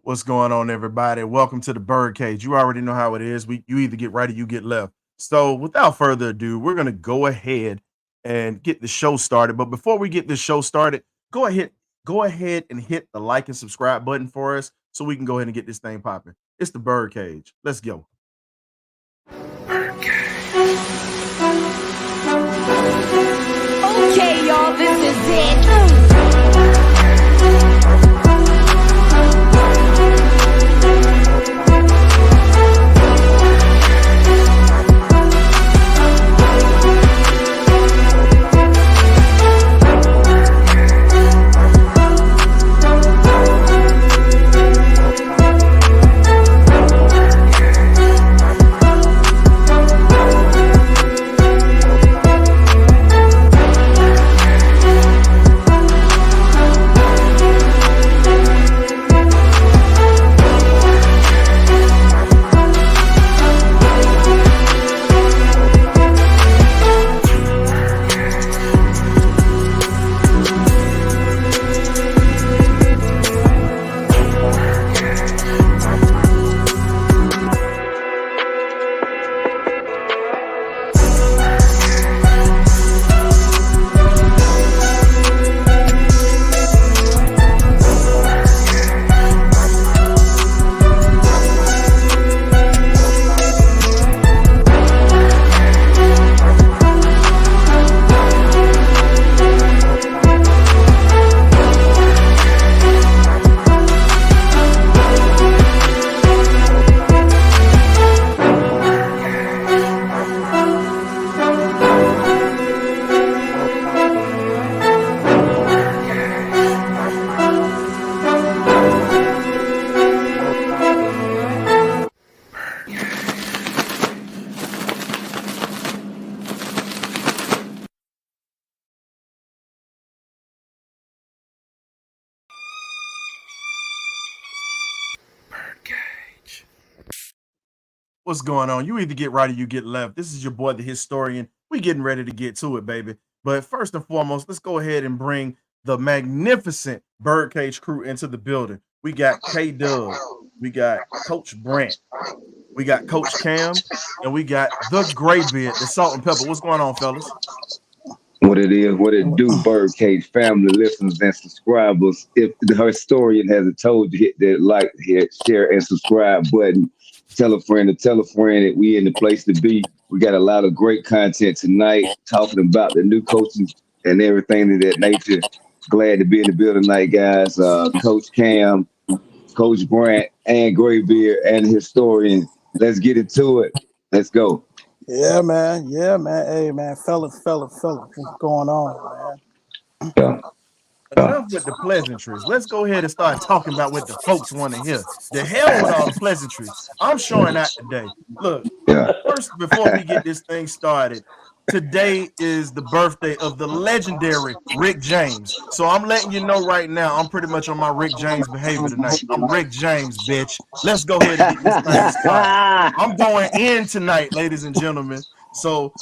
What's going on, everybody? Welcome to the Birdcage. You already know how it is. You either get right or you get left. So, without further ado, we're gonna go ahead and get the show started. But before we get this show started, go ahead and hit the like and subscribe button for us, so we can go ahead and get this thing popping. It's the Birdcage. Let's go. Okay, y'all, this is it. What's going on? You either get right or you get left. This is your boy, the historian. We getting ready to get to it, baby. But first and foremost, let's go ahead and bring the magnificent Birdcage crew into the building. We got K Dub, we got Coach Brant, we got Coach Cam, and we got the Graybeard, the Salt and Pepper. What's going on, fellas? What it is, what it do, Birdcage family, listeners, and subscribers. If the historian hasn't told you, hit that like, hit share, and subscribe button. Tell a friend to tell a friend that we in the place to be. We got a lot of great content tonight, talking about the new coaches and everything of that nature. Glad to be in the building tonight, guys. Coach Cam, Coach Brant, and Graybeard, and the historian. Let's get into it. Let's go. Yeah, man. Yeah, man. Hey, man. Fellas. What's going on, man? Yeah. Enough with the pleasantries. Let's go ahead and start talking about what the folks want to hear. The hell with all the pleasantries. I'm showing out today. Look, first, before we get this thing started, today is the birthday of the legendary Rick James. So I'm letting you know right now, I'm pretty much on my Rick James behavior tonight. I'm Rick James, bitch. Let's go ahead and get this thing started. I'm going in tonight, ladies and gentlemen. So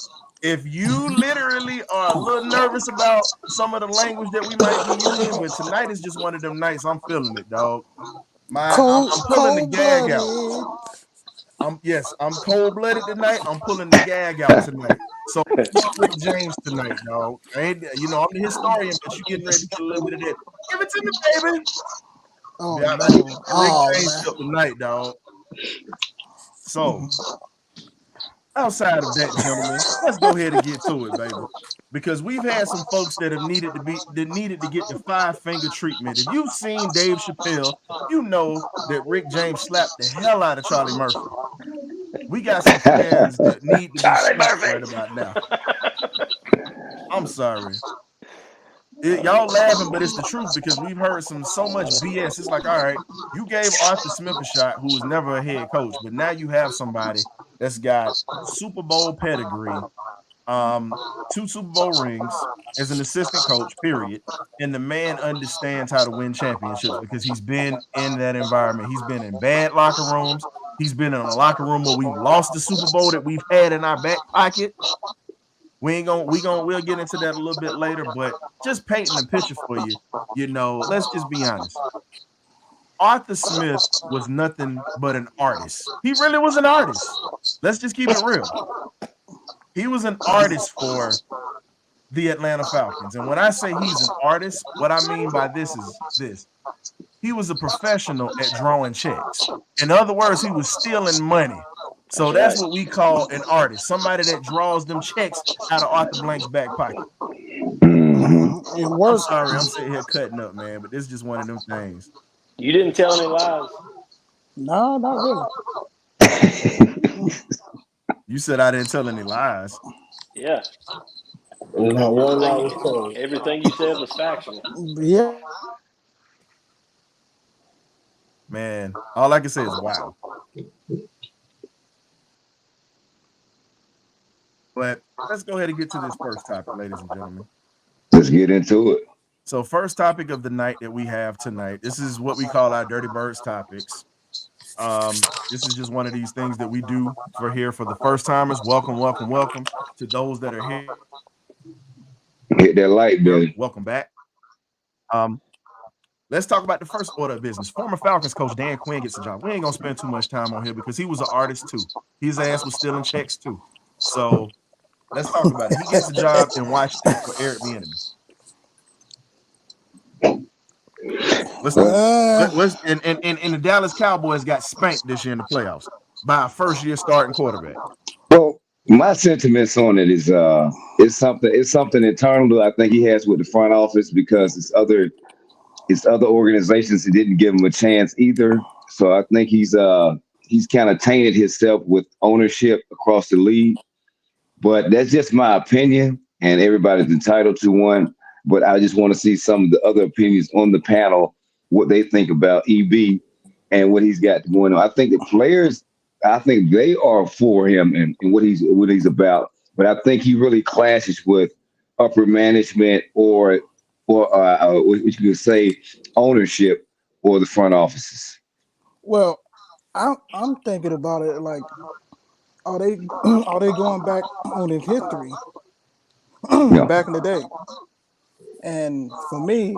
if you literally are a little nervous about some of the language that we might be using, but tonight is just one of them nights. I'm feeling it, dog. I'm pulling the gag out. I'm cold-blooded tonight. I'm pulling the gag out tonight. So Rick James tonight, dog. I'm the historian, but you getting ready to get a little bit of that. Give it to me, baby. Oh, yeah, man. Rick James up tonight, dog. So outside of that, gentlemen, let's go ahead and get to it, baby. Because we've had some folks that needed to get the 5-finger treatment. If you've seen Dave Chappelle, you know that Rick James slapped the hell out of Charlie Murphy. We got some fans that need to be slapped right about now. I'm sorry. Y'all laughing, but it's the truth because we've heard so much BS. It's like, all right, you gave Arthur Smith a shot, who was never a head coach, but now you have somebody that's got Super Bowl pedigree, 2 Super Bowl rings as an assistant coach, period. And the man understands how to win championships because he's been in that environment. He's been in bad locker rooms. He's been in a locker room where we've lost the Super Bowl that we've had in our back pocket. We'll get into that a little bit later, but just painting the picture for you, let's just be honest. Arthur Smith was nothing but an artist. He really was an artist. Let's just keep it real. He was an artist for the Atlanta Falcons. And when I say he's an artist, what I mean by this is this. He was a professional at drawing checks. In other words, he was stealing money. So that's what we call an artist, somebody that draws them checks out of Arthur Blank's back pocket. It I'm worked. sorry, I'm sitting here cutting up, man, but this is just one of them things. You didn't tell any lies. No, not really. You said I didn't tell any lies. Yeah. Not one lie was told. Everything you said was factual. Yeah. Man, all I can say is wow. But let's go ahead and get to this first topic, ladies and gentlemen. Let's get into it. So, first topic of the night that we have tonight, this is what we call our Dirtybirdz Topics. This is just one of these things that we do for here for the first timers. Welcome, welcome, welcome to those that are here. Hit that like button. Welcome back. Let's talk about the first order of business. Former Falcons coach Dan Quinn gets a job. We ain't gonna spend too much time on here because he was an artist too. His ass was stealing checks too. So let's talk about it. He gets a job in Washington for Eric Bieniemy. And the Dallas Cowboys got spanked this year in the playoffs by a first-year starting quarterback. Well, my sentiments on it is it's something internal that I think he has with the front office because it's other organizations that didn't give him a chance either. So I think he's kind of tainted himself with ownership across the league. But that's just my opinion, and everybody's entitled to one. But I just want to see some of the other opinions on the panel, what they think about EB and what he's got going on. I think the players, I think they are for him and what he's about. But I think he really clashes with upper management or what you could say ownership or the front offices. Well, I'm thinking about it like, are they going back on his history back in the day? And for me,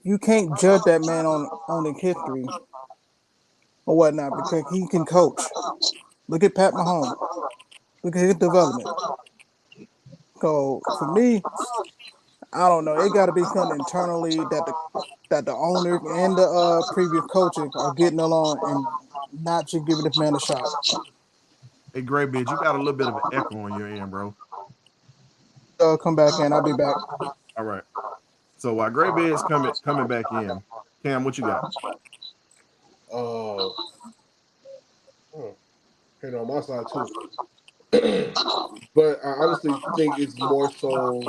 you can't judge that man on his history or whatnot because he can coach. Look at Pat Mahomes. Look at his development. So for me, I don't know. It got to be something internally that the owner and the previous coaches are getting along and not just giving this man a shot. Hey, Graybeard, you got a little bit of an echo on your end, bro. Come back in. I'll be back. All right. So while Graybeard's coming back in, Cam, what you got? Here on my side too. But I honestly think it's more so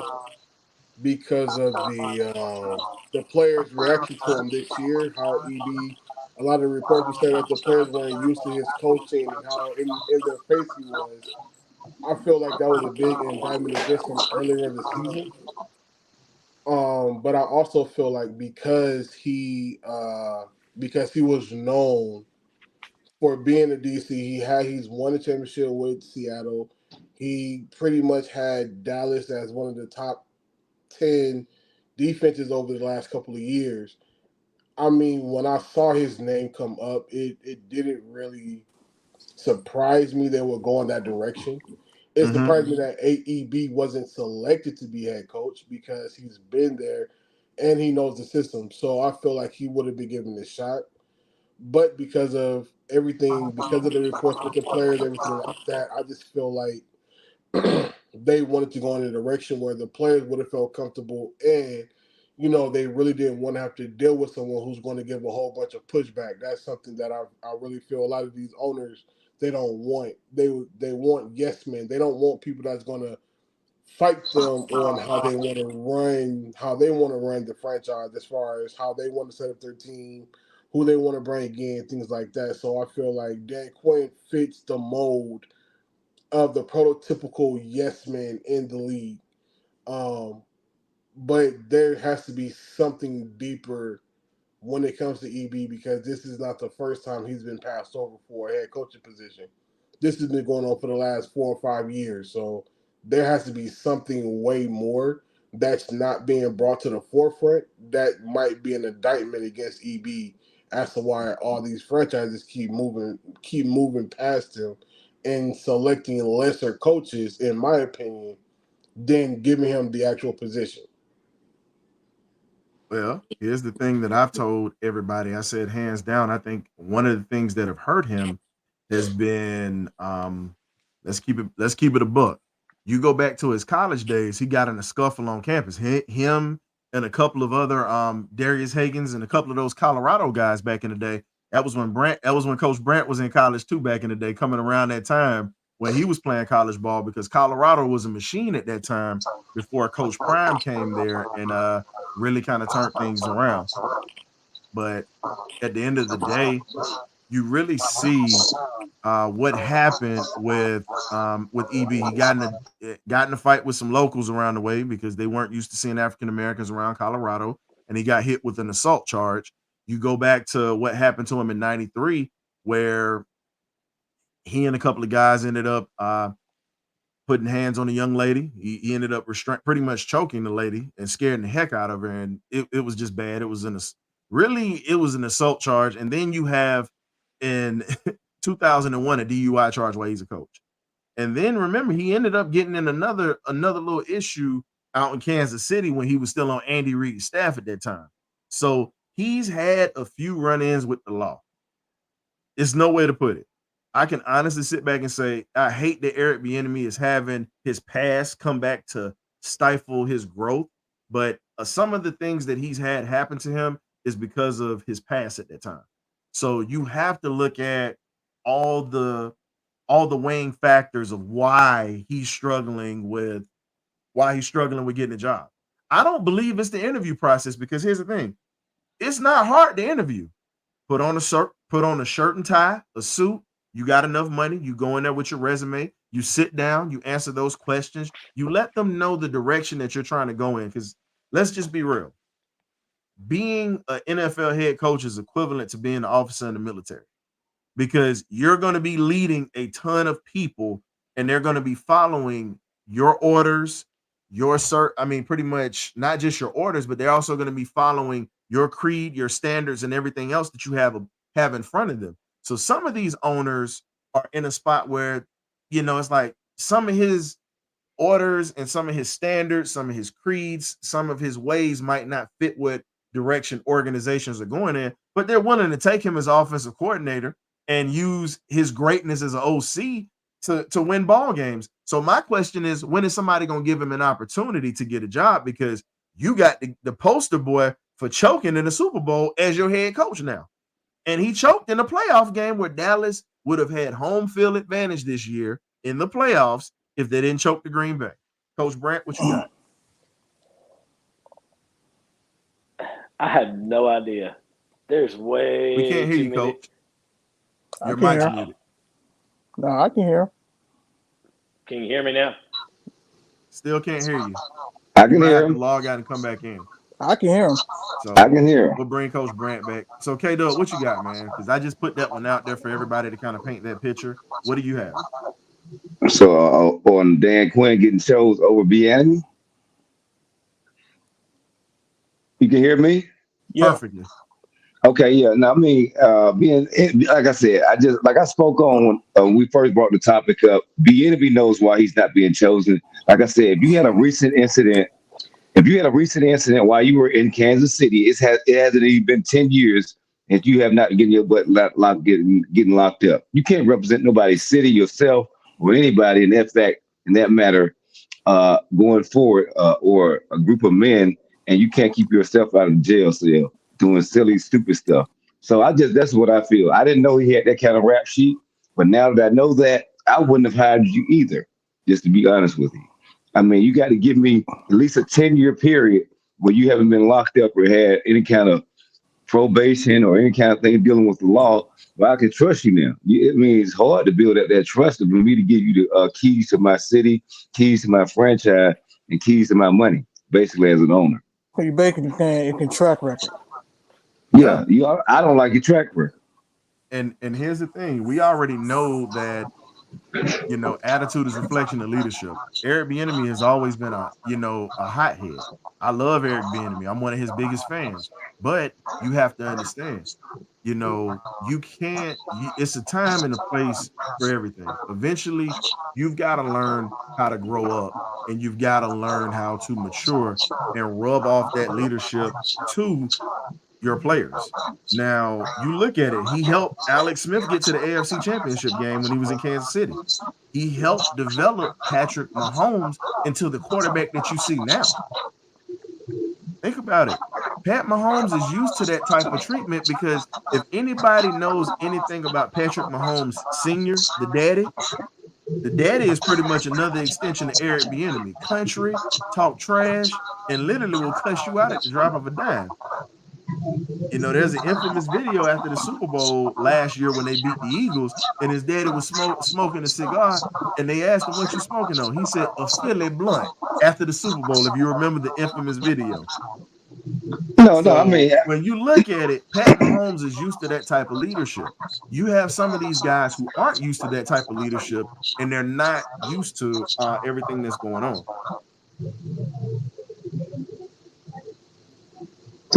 because of the players' reaction to him this year. How EB, a lot of reports were saying that the players weren't used to his coaching and how in their face he was. I feel like that was a big indictment against him earlier in the season. But I also feel like because he was known for being a DC, he's won a championship with Seattle. He pretty much had Dallas as one of the top 10 defenses over the last couple of years. I mean, when I saw his name come up, it didn't really surprise me they were going that direction. It surprised me that AEB wasn't selected to be head coach because he's been there and he knows the system. So I feel like he would have been given a shot. But because of everything, because of the reports with the players, everything like that, I just feel like they wanted to go in a direction where the players would have felt comfortable and, they really didn't want to have to deal with someone who's going to give a whole bunch of pushback. That's something that I really feel a lot of these owners, they don't want. They want yes men. They don't want people that's going to fight them on how they want to run the franchise as far as how they want to set up their team, who they want to bring in, things like that. So I feel like Dan Quinn fits the mold of the prototypical yes man in the league. But there has to be something deeper when it comes to EB because this is not the first time he's been passed over for a head coaching position. This has been going on for the last 4 or 5 years. So there has to be something way more that's not being brought to the forefront, that might be an indictment against EB as to why all these franchises keep moving past him and selecting lesser coaches, in my opinion, than giving him the actual position. Well, here's the thing that I've told everybody. I said, hands down, I think one of the things that have hurt him has been let's keep it a buck. You go back to his college days, he got in a scuffle on campus. Him and a couple of other Darius Hagens and a couple of those Colorado guys back in the day. That was when Coach Brandt was in college too back in the day, coming around that time when he was playing college ball, because Colorado was a machine at that time before Coach Prime came there and really kind of turned things around. But at the end of the day, you really see what happened with EB. He got in a fight with some locals around the way because they weren't used to seeing African Americans around Colorado, and he got hit with an assault charge. You go back to what happened to him in '93, where he and a couple of guys ended up putting hands on a young lady. He ended up pretty much choking the lady and scaring the heck out of her, and it was just bad. It was an assault charge, and then you have in 2001 a DUI charge while he's a coach. And then remember, he ended up getting in another little issue out in Kansas City when he was still on Andy Reid's staff at that time. So he's had a few run-ins with the law. It's no way to put it. I can honestly sit back and say, I hate that Eric Bieniemy is having his past come back to stifle his growth. But some of the things that he's had happen to him is because of his past at that time. So you have to look at all the weighing factors of why he's struggling with getting a job. I don't believe it's the interview process, because here's the thing. It's not hard to interview. Put on a shirt and tie, a suit. You got enough money. You go in there with your resume. You sit down. You answer those questions. You let them know the direction that you're trying to go in. Because let's just be real. Being an NFL head coach is equivalent to being an officer in the military, because you're going to be leading a ton of people, and they're going to be following your orders, pretty much not just your orders, but they're also going to be following your creed, your standards, and everything else that you have in front of them. So some of these owners are in a spot where, it's like some of his orders and some of his standards, some of his creeds, some of his ways might not fit what direction organizations are going in, but they're willing to take him as offensive coordinator and use his greatness as an OC to win ball games. So my question is, when is somebody going to give him an opportunity to get a job? Because you got the poster boy for choking in the Super Bowl as your head coach now. And he choked in a playoff game where Dallas would have had home field advantage this year in the playoffs if they didn't choke the Green Bay. Coach Brandt, what you got? I have no idea. There's way We can't hear too you, many. Coach. Your mic's muted. No, I can hear him. Can you hear me now? Still can't hear you. I can hear him. Log out and come back in. I can hear him. So I can hear him. We'll bring Coach Brandt back. So K-Dub, what you got, man? Because I just put that one out there for everybody to kind of paint that picture. What do you have? So on Dan Quinn getting shows over Bieniemy. You can hear me? Yeah. Perfectly. Okay, yeah. Now, I mean, like I said, I spoke on when we first brought the topic up. Bieniemy knows why he's not being chosen. Like I said, if you had a recent incident while you were in Kansas City, it hasn't even been 10 years and you have not getting your butt getting locked up. You can't represent nobody's city, yourself, or anybody in that matter going forward, or a group of men, and you can't keep yourself out of the jail cell doing silly, stupid stuff. So that's what I feel. I didn't know he had that kind of rap sheet, but now that I know that, I wouldn't have hired you either, just to be honest with you. I mean, you got to give me at least a 10-year period where you haven't been locked up or had any kind of probation or any kind of thing dealing with the law, where I can trust you now. I mean, it's hard to build up that trust for me to give you the keys to my city, keys to my franchise, and keys to my money, basically as an owner. So you basically can track record. Yeah, I don't like your track record. And here's the thing. We already know that Attitude is reflection of leadership. Eric Bieniemy has always been a hothead. I love Eric Bieniemy. I'm one of his biggest fans. But you have to understand, you can't. It's a time and a place for everything. Eventually, you've got to learn how to grow up, and you've got to learn how to mature and rub off that leadership to your players. Now, you look at it, he helped Alex Smith get to the AFC Championship game when he was in Kansas City. He helped develop Patrick Mahomes into the quarterback that you see now. Think about it. Pat Mahomes is used to that type of treatment because if anybody knows anything about Patrick Mahomes Sr., the daddy is pretty much another extension of Eric Bieniemy. Country, talk trash, and literally will cuss you out at the drop of a dime. There's an infamous video after the Super Bowl last year when they beat the Eagles, and his daddy was smoking a cigar, and they asked him, "What you smoking on?" He said, "A Philly blunt." After the Super Bowl, if you remember the infamous video. No, I mean, when you look at it, Pat Mahomes is used to that type of leadership. You have some of these guys who aren't used to that type of leadership, and they're not used to everything that's going on.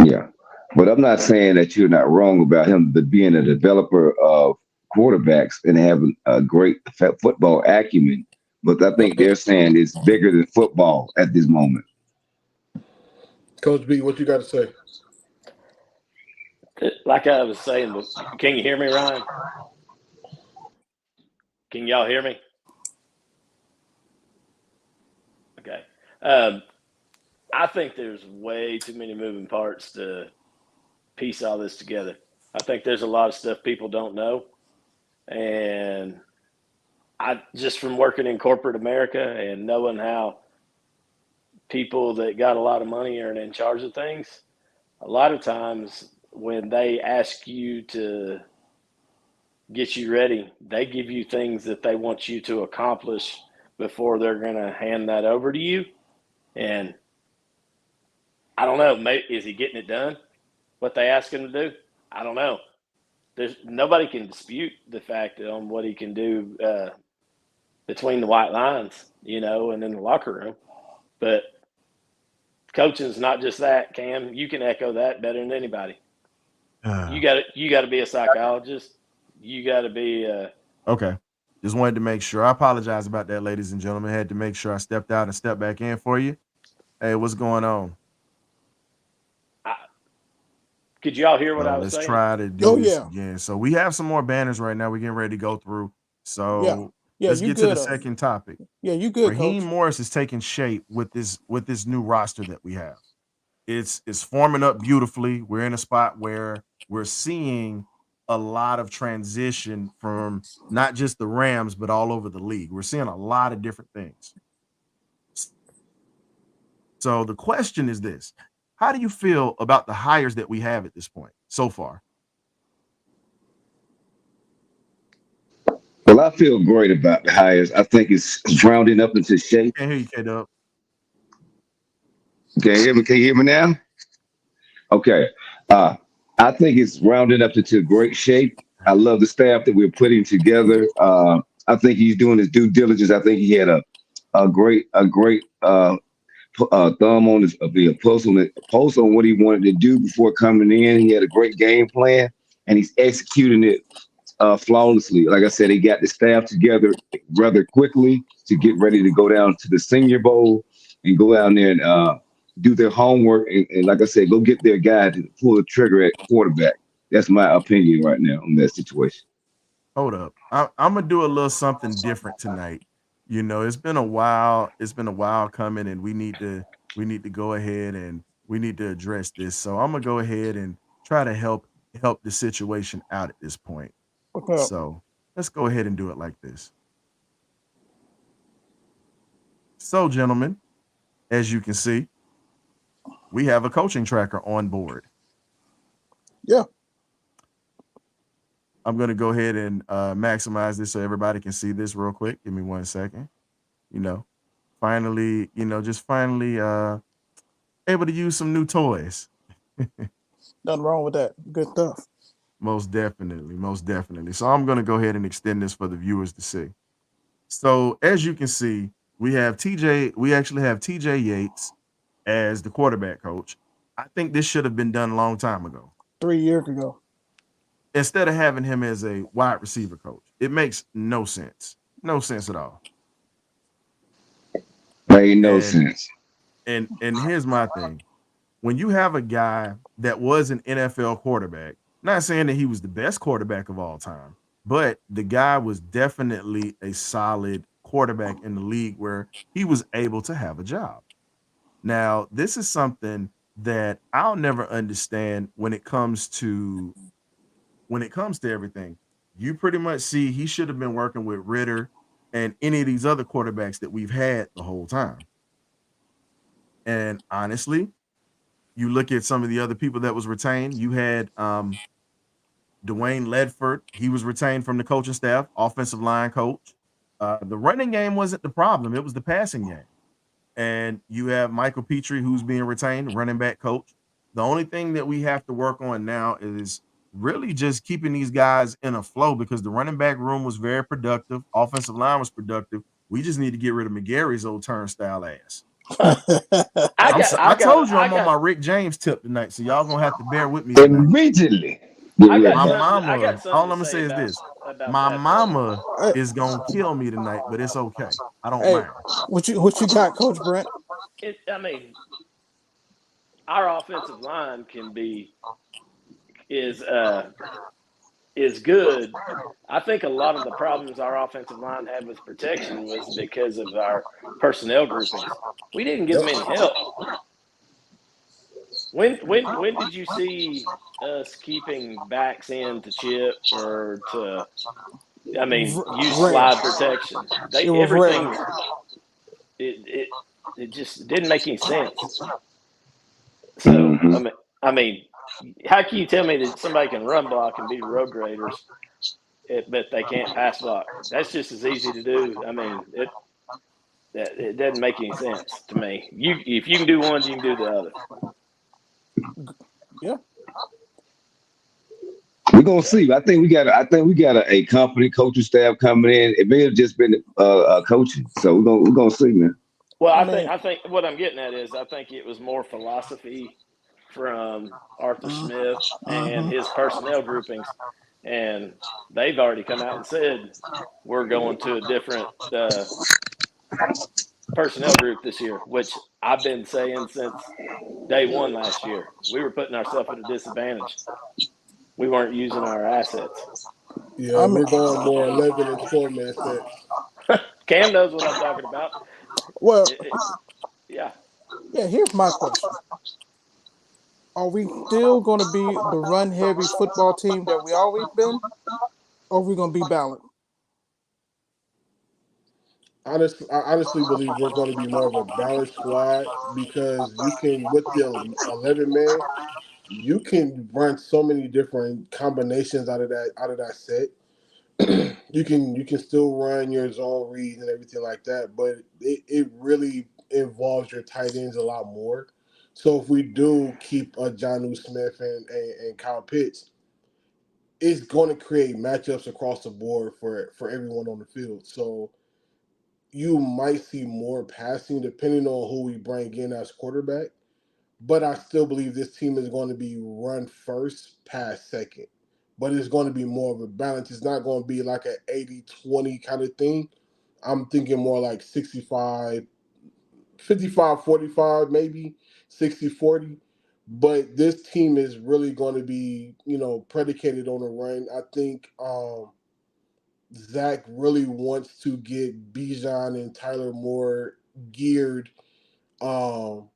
Yeah. But I'm not saying that you're not wrong about him being a developer of quarterbacks and having a great football acumen. But I think they're saying it's bigger than football at this moment. Coach B, what you got to say? Like I was saying, can you hear me, Ryan? Can y'all hear me? Okay. I think there's way too many moving parts to piece all this together. I think there's a lot of stuff people don't know. And I just from working in corporate America and knowing how people that got a lot of money are in charge of things, a lot of times when they ask you to get you ready, they give you things that they want you to accomplish before they're going to hand that over to you. And I don't know, is he getting it done? What they ask him to do? I don't know. There's nobody can dispute the fact on what he can do between the white lines, and in the locker room. But coaching's not just that, Cam. You can echo that better than anybody. You got to be a psychologist. You got to be okay. Just wanted to make sure. I apologize about that, ladies and gentlemen. Had to make sure I stepped out and stepped back in for you. Hey, what's going on? Could y'all hear what I was saying? Let's try to do this again. So we have some more banners right now. We're getting ready to go through. So let's get to the second topic. Yeah, you good, Raheem Coach. Morris is taking shape with this new roster that we have. It's forming up beautifully. We're in a spot where we're seeing a lot of transition from not just the Rams, but all over the league. We're seeing a lot of different things. So the question is this: how do you feel about the hires that we have at this point so far? Well, I feel great about the hires. I think it's rounding up into shape. Can't hear you, K-Dub. Can you hear me now? Okay. I think it's rounding up into great shape. I love the staff that we're putting together. I think he's doing his due diligence. I think he had a great thumb on the pulse on what he wanted to do before coming in. He had a great game plan, and he's executing it flawlessly. Like I said, he got the staff together rather quickly to get ready to go down to the Senior Bowl and go down there and do their homework. And like I said, go get their guy to pull the trigger at quarterback. That's my opinion right now on that situation. Hold up. I'm gonna do a little something different tonight. It's been a while. It's been a while coming, and we need to go ahead and we need to address this. So I'm gonna go ahead and try to help the situation out at this point. Okay. So let's go ahead and do it like this. So, gentlemen, as you can see, we have a coaching tracker on board. Yeah. I'm going to go ahead and maximize this so everybody can see this real quick. Give me 1 second. Finally, just finally able to use some new toys. Nothing wrong with that. Good stuff. Most definitely. So I'm going to go ahead and extend this for the viewers to see. So as you can see, we have TJ. We actually have TJ Yates as the quarterback coach. I think this should have been done a long time ago. 3 years ago. Instead of having him as a wide receiver coach, it makes no sense. No sense at all. Made no And sense. and here's my thing. When you have a guy that was an NFL quarterback, not saying that he was the best quarterback of all time, but the guy was definitely a solid quarterback in the league where he was able to have a job. Now, this is something that I'll never understand when it comes to everything. You pretty much see he should have been working with Ritter and any of these other quarterbacks that we've had the whole time. And honestly, you look at some of the other people that was retained. You had Dwayne Ledford. He was retained from the coaching staff, offensive line coach. The running game wasn't the problem; it was the passing game. And you have Michael Petrie, who's being retained, running back coach. The only thing that we have to work on now is really just keeping these guys in a flow because the running back room was very productive, offensive line was productive. We just need to get rid of McGarry's old turnstile ass. I told you I'm on my Rick James tip tonight, so y'all gonna have to bear with me tonight. Immediately. Get I ready. got My something. I mama, got all something I'm to gonna say say is this: about my that though. mama Hey, is gonna kill me tonight, but it's okay. I don't hey, mind. what you got, Coach Brent? I mean, our offensive line can be is uh is good. I think a lot of the problems our offensive line had with protection was because of our personnel groupings. We didn't give Yep. them any help. When did you see us keeping backs in to chip or to use Rare. slide protection? They It was rare. everything it it it just didn't make any sense. So Mm-hmm. I mean, how can you tell me that somebody can run block and be road graders, but they can't pass block? That's just as easy to do. I mean, it doesn't make any sense to me. If you can do one, you can do the other. Yeah. We're gonna So, see. I think we got a company coaching staff coming in. It may have just been coaching. So we're gonna see, man. well, I I mean, think what I'm getting at is I think it was more philosophy from Arthur Smith and mm-hmm. his personnel groupings, and they've already come out and said we're going to a different personnel group this year, which I've been saying since day one last year. We were putting ourselves at a disadvantage. We weren't using our assets. Yeah, I mean, we're going more 11 and 12 man sets. Cam knows what I'm talking about. well, Yeah. yeah. Here's my question: are we still going to be the run-heavy football team that we always been, or are we going to be balanced? I honestly believe we're going to be more of a balanced squad because you can, with the 11 man, you can run so many different combinations out of that set. You can still run your zone reads and everything like that, but it really involves your tight ends a lot more. So if we do keep Johnu Smith and Kyle Pitts, it's going to create matchups across the board for everyone on the field. So you might see more passing depending on who we bring in as quarterback. But I still believe this team is going to be run first, pass second. But it's going to be more of a balance. It's not going to be like an 80-20 kind of thing. I'm thinking more like 65, 55-45, maybe 60-40. But this team is really going to be, predicated on a run. I think Zach really wants to get Bijan and Tyler more geared, um,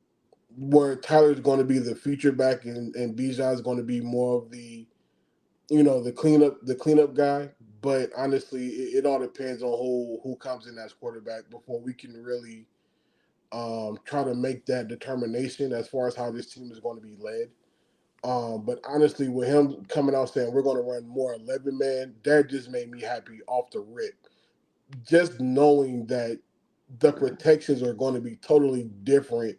where Tyler's going to be the feature back and Bijan's going to be more of the cleanup guy. But honestly, it all depends on who comes in as quarterback before we can really try to make that determination as far as how this team is going to be led. But honestly, with him coming out saying we're going to run more 11 man, that just made me happy off the rip. Just knowing that the protections are going to be totally different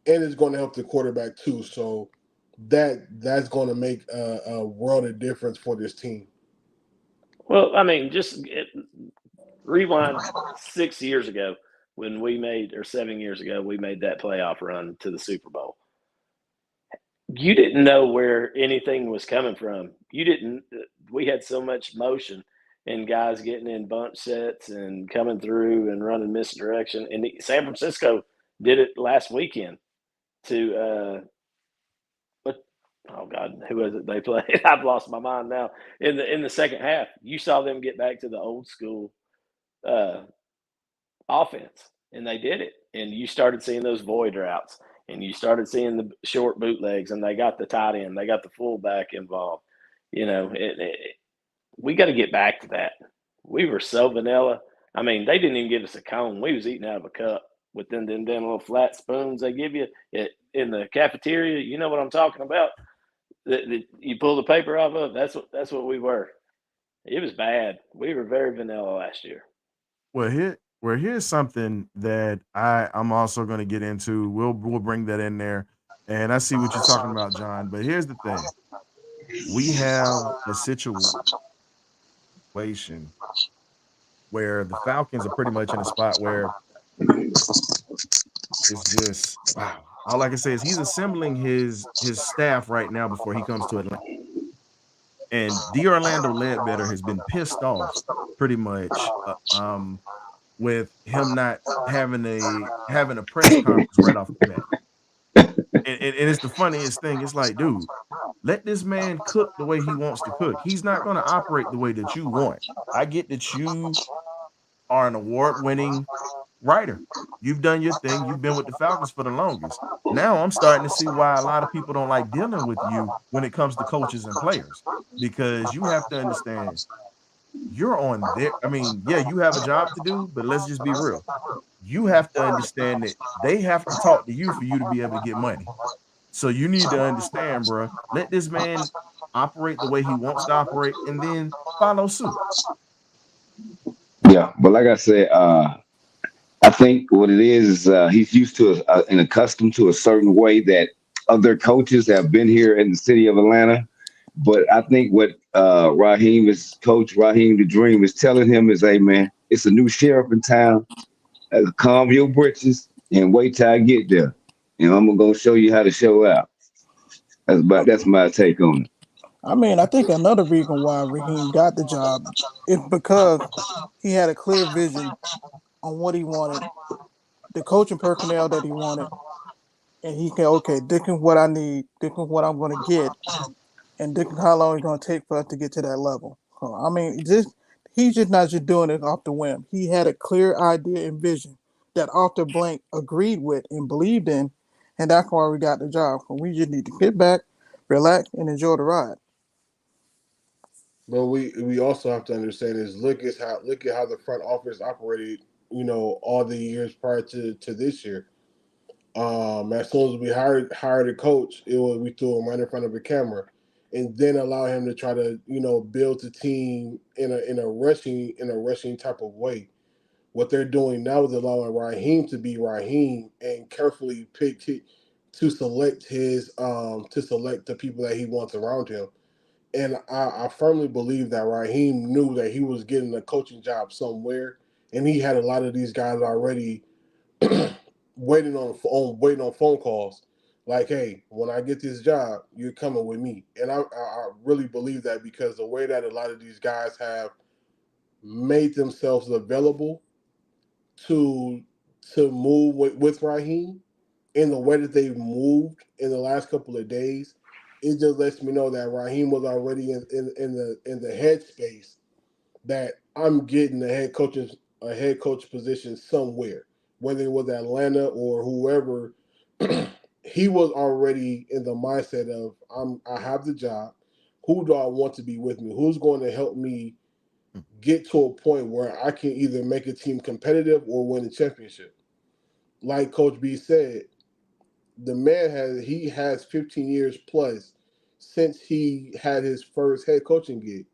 and it's going to help the quarterback too. So that's going to make a world of difference for this team. Well, I mean, just rewind 6 years ago when we made, or 7 years ago, we made that playoff run to the Super Bowl. You didn't know where anything was coming from. You didn't. We had so much motion and guys getting in bunch sets and coming through and running misdirection. And San Francisco did it last weekend to oh God, who was it they played? I've lost my mind now. In the second half, you saw them get back to the old school offense, and they did it. And you started seeing those void routes, and you started seeing the short bootlegs, and they got the tight end, they got the fullback involved. You know, we got to get back to that. We were so vanilla. I mean, they didn't even give us a cone. We was eating out of a cup with them little flat spoons they give you in the cafeteria. You know what I'm talking about? That you pull the paper off of. That's what we were. It was bad. We were very vanilla last year. Well, here's something that I'm also going to get into. We'll bring that in there, and I see what you're talking about, John. But here's the thing: we have a situation where the Falcons are pretty much in a spot where it's just wow. All I can say is he's assembling his staff right now before he comes to Atlanta. And Orlando Ledbetter has been pissed off pretty much with him not having a press conference right off the bat. And it's the funniest thing. It's like, dude, let this man cook the way he wants to cook. He's not going to operate the way that you want. I get that you are an award-winning writer. You've done your thing. You've been with the Falcons for the longest. Now I'm starting to see why a lot of people don't like dealing with you when it comes to coaches and players, because you have to understand you're on there. I mean, yeah, you have a job to do, but let's just be real. You have to understand that they have to talk to you for you to be able to get money. So you need to understand, bro. Let this man operate the way he wants to operate, and then follow suit. Yeah, but like I said, I think what it is he's used to and accustomed to a certain way that other coaches have been here in the city of Atlanta. But I think what Coach Raheem the Dream is telling him is, hey man, it's a new sheriff in town. Calm your britches and wait till I get there. And I'm gonna show you how to show out. That's my take on it. I mean, I think another reason why Raheem got the job is because he had a clear vision on what he wanted, the coaching personnel that he wanted, and he can, okay, this is what I need, this is what I'm going to get, and this is how long it's going to take for us to get to that level. So, I mean, he's just not just doing it off the whim. He had a clear idea and vision that Arthur Blank agreed with and believed in, and that's why we got the job. So we just need to sit back, relax, and enjoy the ride. But we also have to understand is look at how the front office operated, all the years prior to this year. As soon as we hired a coach, we threw him right in front of a camera, and then allow him to try to build the team in a rushing type of way. What they're doing now is allowing Raheem to be Raheem and carefully pick to select the people that he wants around him. And I firmly believe that Raheem knew that he was getting a coaching job somewhere, and he had a lot of these guys already waiting on phone calls. Like, hey, when I get this job, you're coming with me. And I really believe that because the way that a lot of these guys have made themselves available to move with Raheem in the way that they've moved in the last couple of days, it just lets me know that Raheem was already in the headspace that I'm getting a head coach position somewhere, whether it was Atlanta or whoever. He was already in the mindset of I have the job. Who do I want to be with me? Who's going to help me get to a point where I can either make a team competitive or win a championship? Like Coach B said, the man has 15 years plus since he had his first head coaching gig.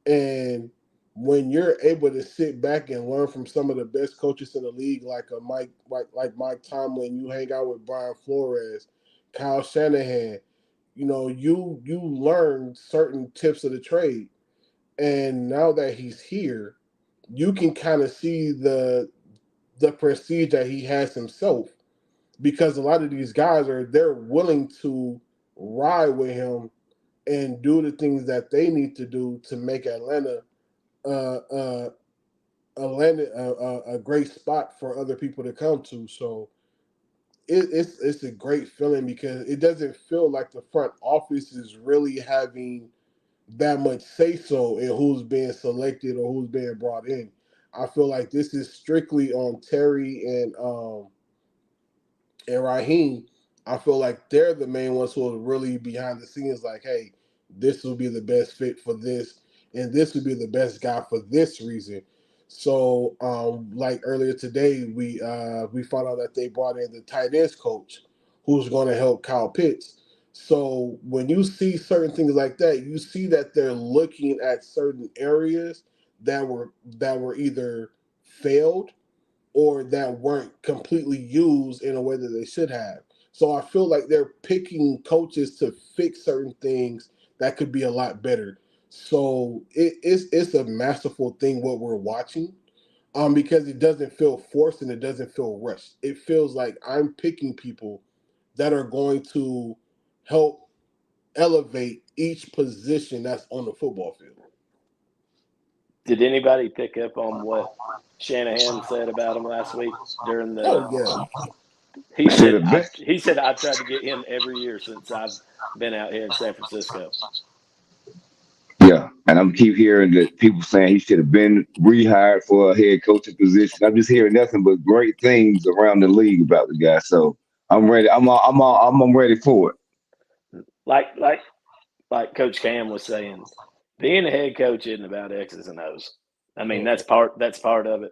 And when you're able to sit back and learn from some of the best coaches in the league, like Mike Tomlin, you hang out with Brian Flores, Kyle Shanahan, you learn certain tips of the trade. And now that he's here, you can kind of see the prestige that he has himself, because a lot of these guys they're willing to ride with him and do the things that they need to do to make uh, uh, Atlanta a great spot for other people to come to. So it's a great feeling, because it doesn't feel like the front office is really having that much say so in who's being selected or who's being brought in. I feel like this is strictly on Terry and Raheem. I feel like they're the main ones who are really behind the scenes, like, hey, this will be the best fit for this, and this would be the best guy for this reason. So, like earlier today, we found out that they brought in the tight ends coach, who's going to help Kyle Pitts. So when you see certain things like that, you see that they're looking at certain areas that were either failed or that weren't completely used in a way that they should have. So I feel like they're picking coaches to fix certain things that could be a lot better. So it's a masterful thing what we're watching, because it doesn't feel forced and it doesn't feel rushed. It feels like I'm picking people that are going to help elevate each position that's on the football field. Did anybody pick up on what Shanahan said about him last week during the? Oh yeah, He said I've tried to get him every year since I've been out here in San Francisco. Yeah, and I'm keep hearing that people saying he should have been rehired for a head coaching position. I'm just hearing nothing but great things around the league about the guy. So I'm ready. I'm ready for it. Like Coach Cam was saying, being a head coach isn't about X's and O's. I mean, that's part of it.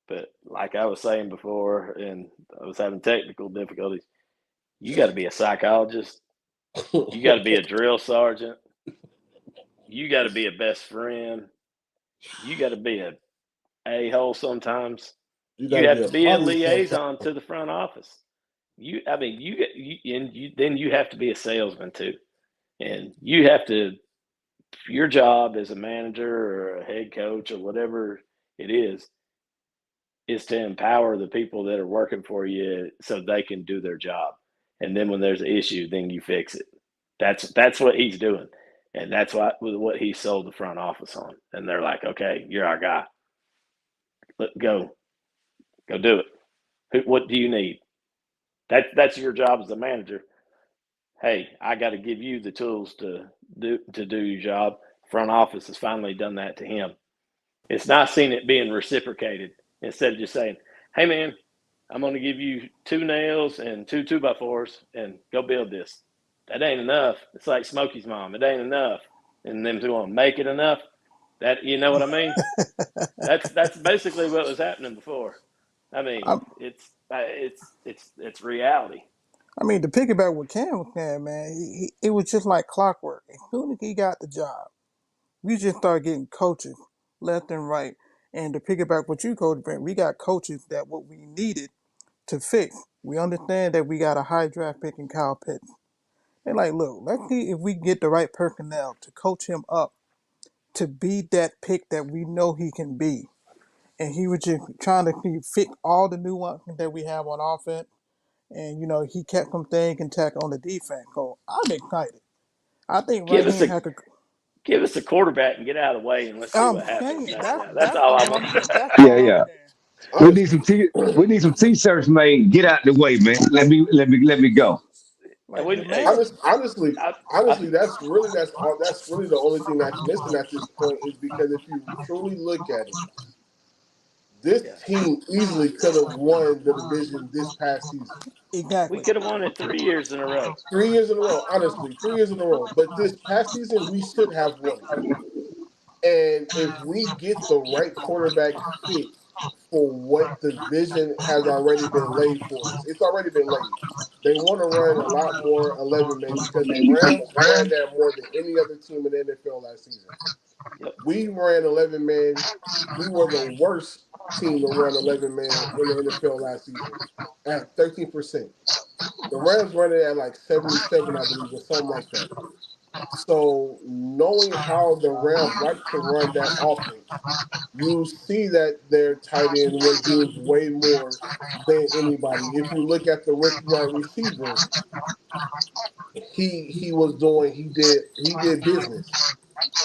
But like I was saying before, and I was having technical difficulties, you got to be a psychologist. You got to be a drill sergeant. You got to be a best friend. You got to be a a-hole sometimes. You have to be a liaison to the front office. Then you have to be a salesman too, and you have to. Your job as a manager or a head coach or whatever it is to empower the people that are working for you so they can do their job. And then when there's an issue, then you fix it. That's what he's doing, and that's what he sold the front office on. And they're like, okay, you're our guy. Go do it. What do you need? That's your job as a manager. Hey, I got to give you the tools to do your job. Front office has finally done that to him. It's nice seeing it being reciprocated instead of just saying, hey, man, I'm going to give you 2 nails and 2 2x4s and go build this. That ain't enough. It's like Smokey's mom. It ain't enough. And them two want to make it enough. That, you know what I mean? That's basically what was happening before. I mean, it's reality. I mean, to piggyback what Cam was saying, man, it was just like clockwork. As soon as he got the job, we just started getting coaches left and right. And to piggyback what you, Coach Brent, we got coaches that what we needed to fix. We understand that we got a high draft pick in Kyle Pitts. They're like, look, let's see if we get the right personnel to coach him up to be that pick that we know he can be. And he was just trying to fit all the nuances that we have on offense. And, he kept some things intact on the defense. So I'm excited. I think Raheem had to. Give us a quarterback and get out of the way, and let's see what happens. That's all I want. Yeah. We need some t-shirts made. Get out the way, man. Let me go. Honestly, that's really the only thing that's missing at this point, is because if you truly look at it, this team easily could have won the division this past season. Exactly. We could have won it 3 years in a row. 3 years in a row, honestly, 3 years in a row. But this past season, we should have won it. And if we get the right quarterback fit for what the vision has already been laid for us, it's already been laid. They want to run a lot more 11 men because the Rams ran that more than any other team in the NFL last season. We ran 11 men. We were the worst team to run 11 men in the NFL last season at 13%. The Rams run it at like 77, I believe, or something like that. So knowing how the Rams like to run that offense, you see that their tight end was used way more than anybody. If you look at the rookie wide receiver, he was doing he did business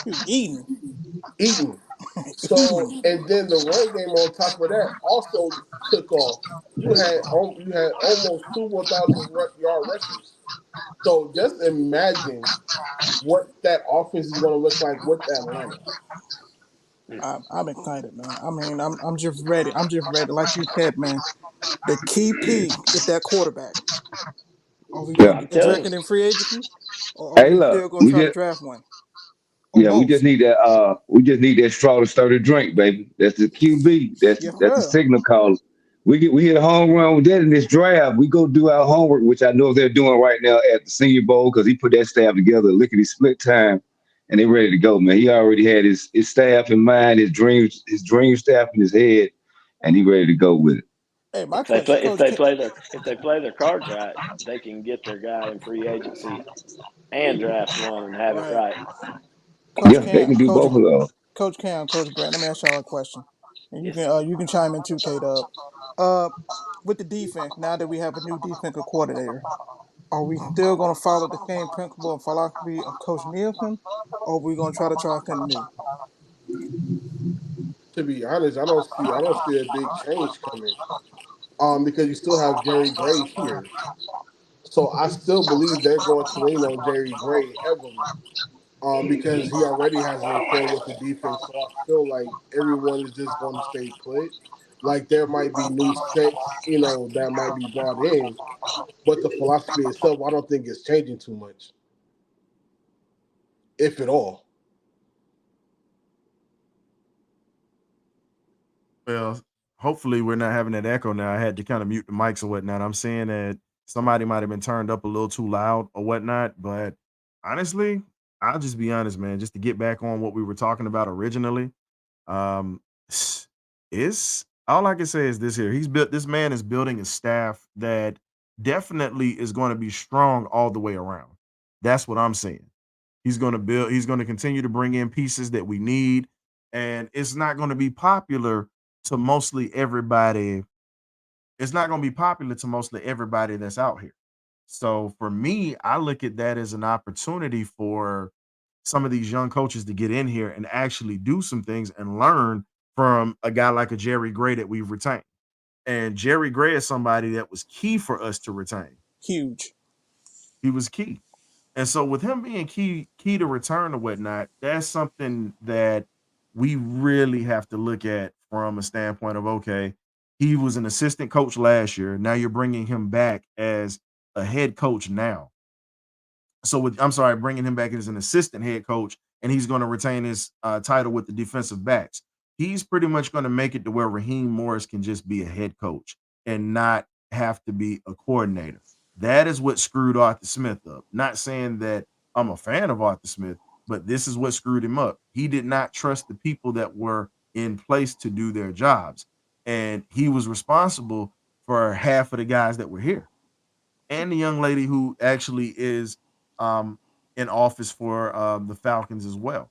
He was eating, eating. So eating. and then the run game on top of that also took off. You had almost two 1,000 yard rushers. So just imagine what that offense is going to look like with Atlanta. I'm excited, man. I mean, I'm just ready. I'm just ready. Like you said, man, the key P is that quarterback. Are we going Yeah. to I'm get the telling second you. in free agency, or are Hey, we look, still going to we try to just draft one, or yeah, we just both? need that. We just need that straw to stir the drink, baby. That's the QB. Yes, That's the sir. signal call. We hit a home run with that in this draft. We go do our homework, which I know they're doing right now at the Senior Bowl because he put that staff together, lickety split time, and they're ready to go, man. He already had his staff in mind, his dream staff in his head, and he ready to go with it. Hey, my If they question, play if Coach. they play their cards right, they can get their guy in free agency and draft one and have it Right, right. Coach Yeah, they Cam, can do Coach both of those. Coach Cam, Coach Brent. Let me ask y'all a question, and Yes. you can chime in too, K Dub. Uh, with the defense, now that we have a new defensive coordinator, are we still going to follow the same principle and philosophy of Coach Nielsen, or are we going to try something new? To be honest, I don't see a big change coming. Because you still have Jerry Gray here. So I still believe they're going to lean on Jerry Gray heavily. Because he already has a rapport with the defense. So I feel like everyone is just going to stay put. Like there might be new sets, that might be brought in, but the philosophy itself, I don't think it's changing too much, if at all. Well, hopefully we're not having that echo now. I had to kind of mute the mics or whatnot. I'm saying that somebody might have been turned up a little too loud or whatnot. But honestly, I'll just be honest, man. Just to get back on what we were talking about originally, um, it's all I can say is this here. This man is building a staff that definitely is going to be strong all the way around. That's what I'm saying. He's going to continue to bring in pieces that we need, and it's not going to be popular to mostly everybody. It's not going to be popular to mostly everybody that's out here. So for me, I look at that as an opportunity for some of these young coaches to get in here and actually do some things and learn from a guy like a Jerry Gray that we've retained. And Jerry Gray is somebody that was key for us to retain. Huge. He was key. And so with him being key to return or whatnot, that's something that we really have to look at from a standpoint of, okay, he was an assistant coach last year. Now you're bringing him back as a head coach now. So I'm sorry, bringing him back as an assistant head coach, and he's going to retain his title with the defensive backs. He's pretty much going to make it to where Raheem Morris can just be a head coach and not have to be a coordinator. That is what screwed Arthur Smith up. Not saying that I'm a fan of Arthur Smith, but this is what screwed him up. He did not trust the people that were in place to do their jobs, and he was responsible for half of the guys that were here and the young lady who actually is um, in office for the Falcons as well.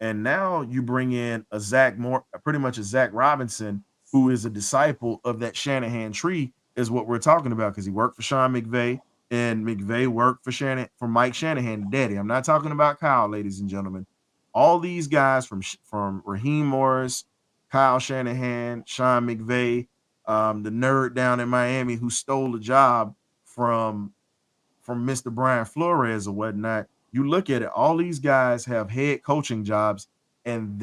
And now you bring in a Zach Moore, pretty much a Zach Robinson, who is a disciple of that Shanahan tree, is what we're talking about because he worked for Sean McVay and McVay worked for Mike Shanahan, daddy. I'm not talking about Kyle, ladies and gentlemen. All these guys from Raheem Morris, Kyle Shanahan, Sean McVay, the nerd down in Miami who stole the job from Mr. Brian Flores or whatnot. You look at it, all these guys have head coaching jobs, and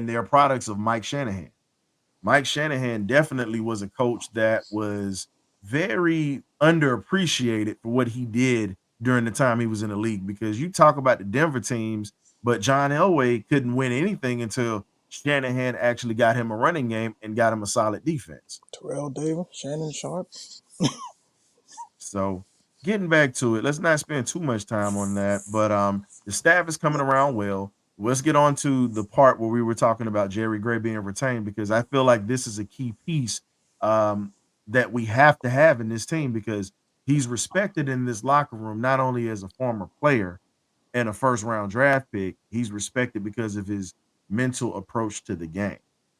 they're products of Mike Shanahan. Mike Shanahan definitely was a coach that was very underappreciated for what he did during the time he was in the league. Because you talk about the Denver teams, but John Elway couldn't win anything until Shanahan actually got him a running game and got him a solid defense. Terrell Davis, Shannon Sharp. So getting back to it, let's not spend too much time on that. But the staff is coming around well. Let's get on to the part where we were talking about Jerry Gray being retained because I feel like this is a key piece that we have to have in this team because He's respected in this locker room not only as a former player and a first round draft pick, he's respected because of his mental approach to the game.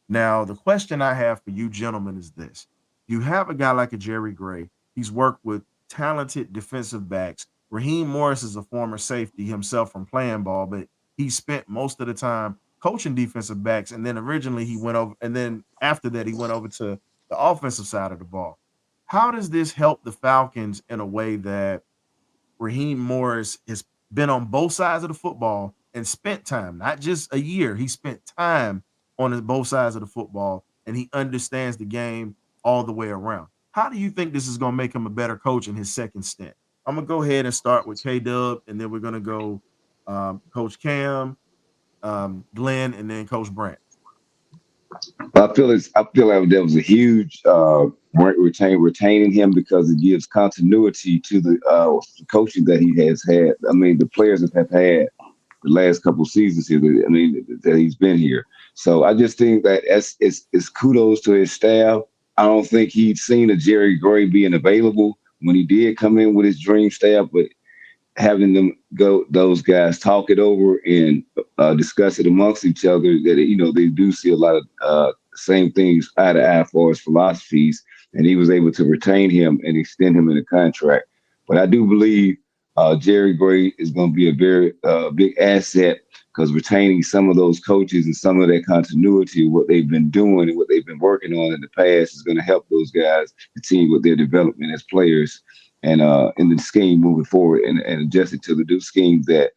Now, the question I have for you gentlemen is this. You have a guy like a Jerry Gray. He's worked with talented defensive backs. Raheem Morris is a former safety himself from playing ball, but he spent most of the time coaching defensive backs. And then originally he went over, and then after that, he went over to the offensive side of the ball. How does this help the Falcons in a way that Raheem Morris has been on both sides of the football and spent time, not just a year. He spent time on both sides of the football and he understands the game all the way around. How do you think this is going to make him a better coach in his second stint? I'm going to go ahead and start with K Dub, and then we're going to go Coach Cam, Glenn, and then Coach Brant. I feel like there was a huge retaining him because it gives continuity to the coaching that he has had. I mean, the players that have had the last couple of seasons here. I mean, that he's been here. So I just think that it's kudos to his staff. I don't think he'd seen a Jerry Gray being available when he did come in with his dream staff, but having them go, those guys talk it over and discuss it amongst each other, that they do see a lot of same things eye to eye for his philosophies, and he was able to retain him and extend him in the contract. But I do believe Jerry Gray is going to be a very big asset because retaining some of those coaches and some of that continuity of what they've been doing and what they've been working on in the past is going to help those guys continue with their development as players and in the scheme moving forward and adjusting to the new scheme that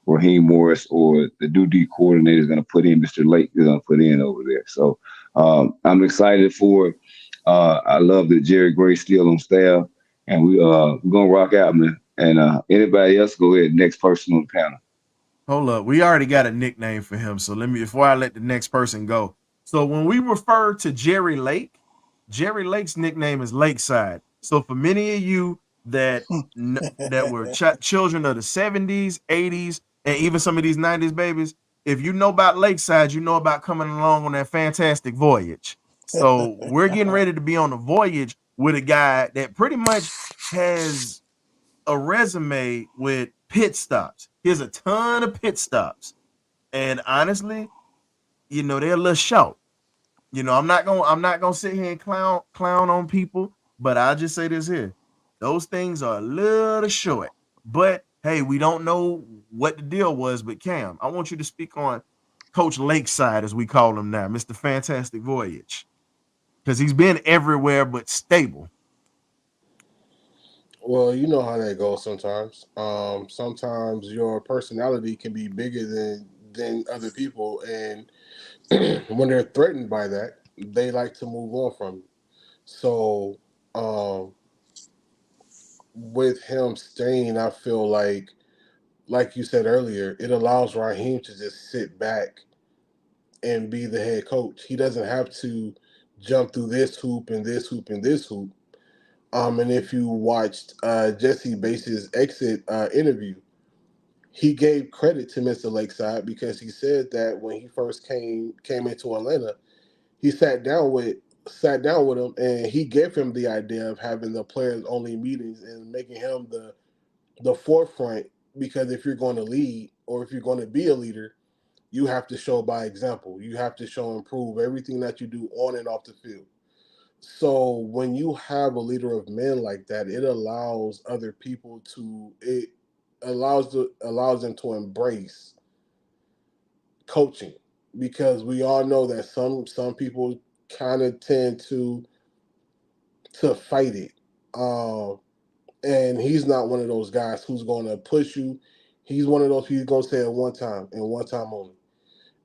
Raheem Morris or the new D coordinator is going to put in, Mr. Lake is going to put in over there. So I'm excited for it. I love that Jerry Gray's still on staff, and we're going to rock out, man. And anybody else, go ahead, next person on the panel. Hold up. We already got a nickname for him. So before I let the next person go. So when we refer to Jerry Lake's nickname is Lakeside. So for many of you that were children of the 70s, 80s, and even some of these 90s babies, if you know about Lakeside, you know about coming along on that fantastic voyage. So we're getting ready to be on a voyage with a guy that pretty much has a resume with pit stops. He has a ton of pit stops. And honestly, they're a little short. I'm not gonna sit here and clown on people, but I'll just say this here. Those things are a little short. But hey, we don't know what the deal was, but Cam, I want you to speak on Coach Lakeside, as we call him now, Mr. Fantastic Voyage. Because he's been everywhere but stable. Well, you know how that goes sometimes. Sometimes your personality can be bigger than other people, and when they're threatened by that, they like to move on from you. So, with him staying, I feel like you said earlier, it allows Raheem to just sit back and be the head coach. He doesn't have to jump through this hoop and this hoop and this hoop. And if you watched Jesse Bates' exit interview, he gave credit to Mr. Lakeside because he said that when he first came into Atlanta, he sat down with him and he gave him the idea of having the players only meetings and making him the forefront, because if you're going to lead or if you're going to be a leader, you have to show by example. You have to show and prove everything that you do on and off the field. So when you have a leader of men like that, it allows other people to it allows them to embrace coaching, because we all know that some people kind of tend to fight it. And he's not one of those guys who's going to push you. He's one of those he's going to say it one time and one time only.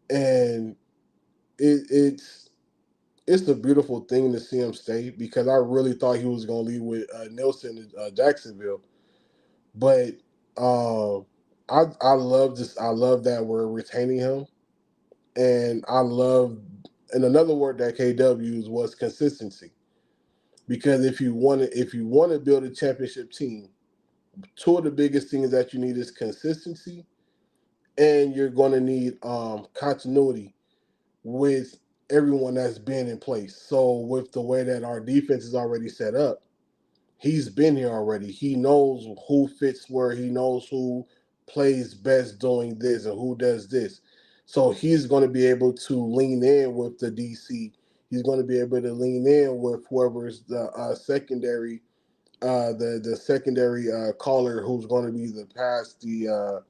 And it's a beautiful thing to see him stay, because I really thought he was going to leave with Nelson in Jacksonville. But I love this. I love that we're retaining him, and I love. And another word that KW used was consistency, because if you want to build a championship team, two of the biggest things that you need is consistency, and you're going to need continuity with everyone that's been in place. So with the way that our defense is already set up, He's been here already. He knows who fits where. He knows who plays best doing this and who does this. So he's going to be able to lean in with the DC. He's going to be able to lean in with whoever's the secondary, the secondary caller who's going to be the past the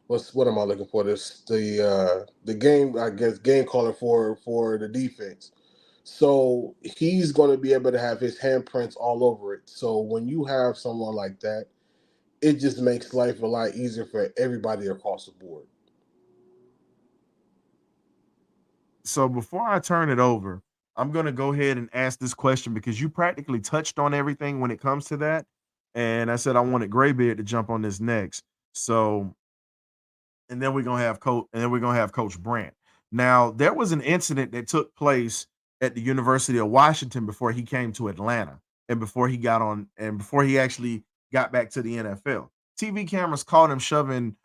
what am I looking for? This the game, I guess, game caller for the defense. So he's going to be able to have his handprints all over it. So when you have someone like that, it just makes life a lot easier for everybody across the board. So before I turn it over, I'm going to go ahead and ask this question because you practically touched on everything when it comes to that. And I said I wanted Graybeard to jump on this next. So, and then we're gonna have Coach Brant. Now, there was an incident that took place at the University of Washington before he came to Atlanta and before he actually got back to the NFL. TV cameras caught him shoving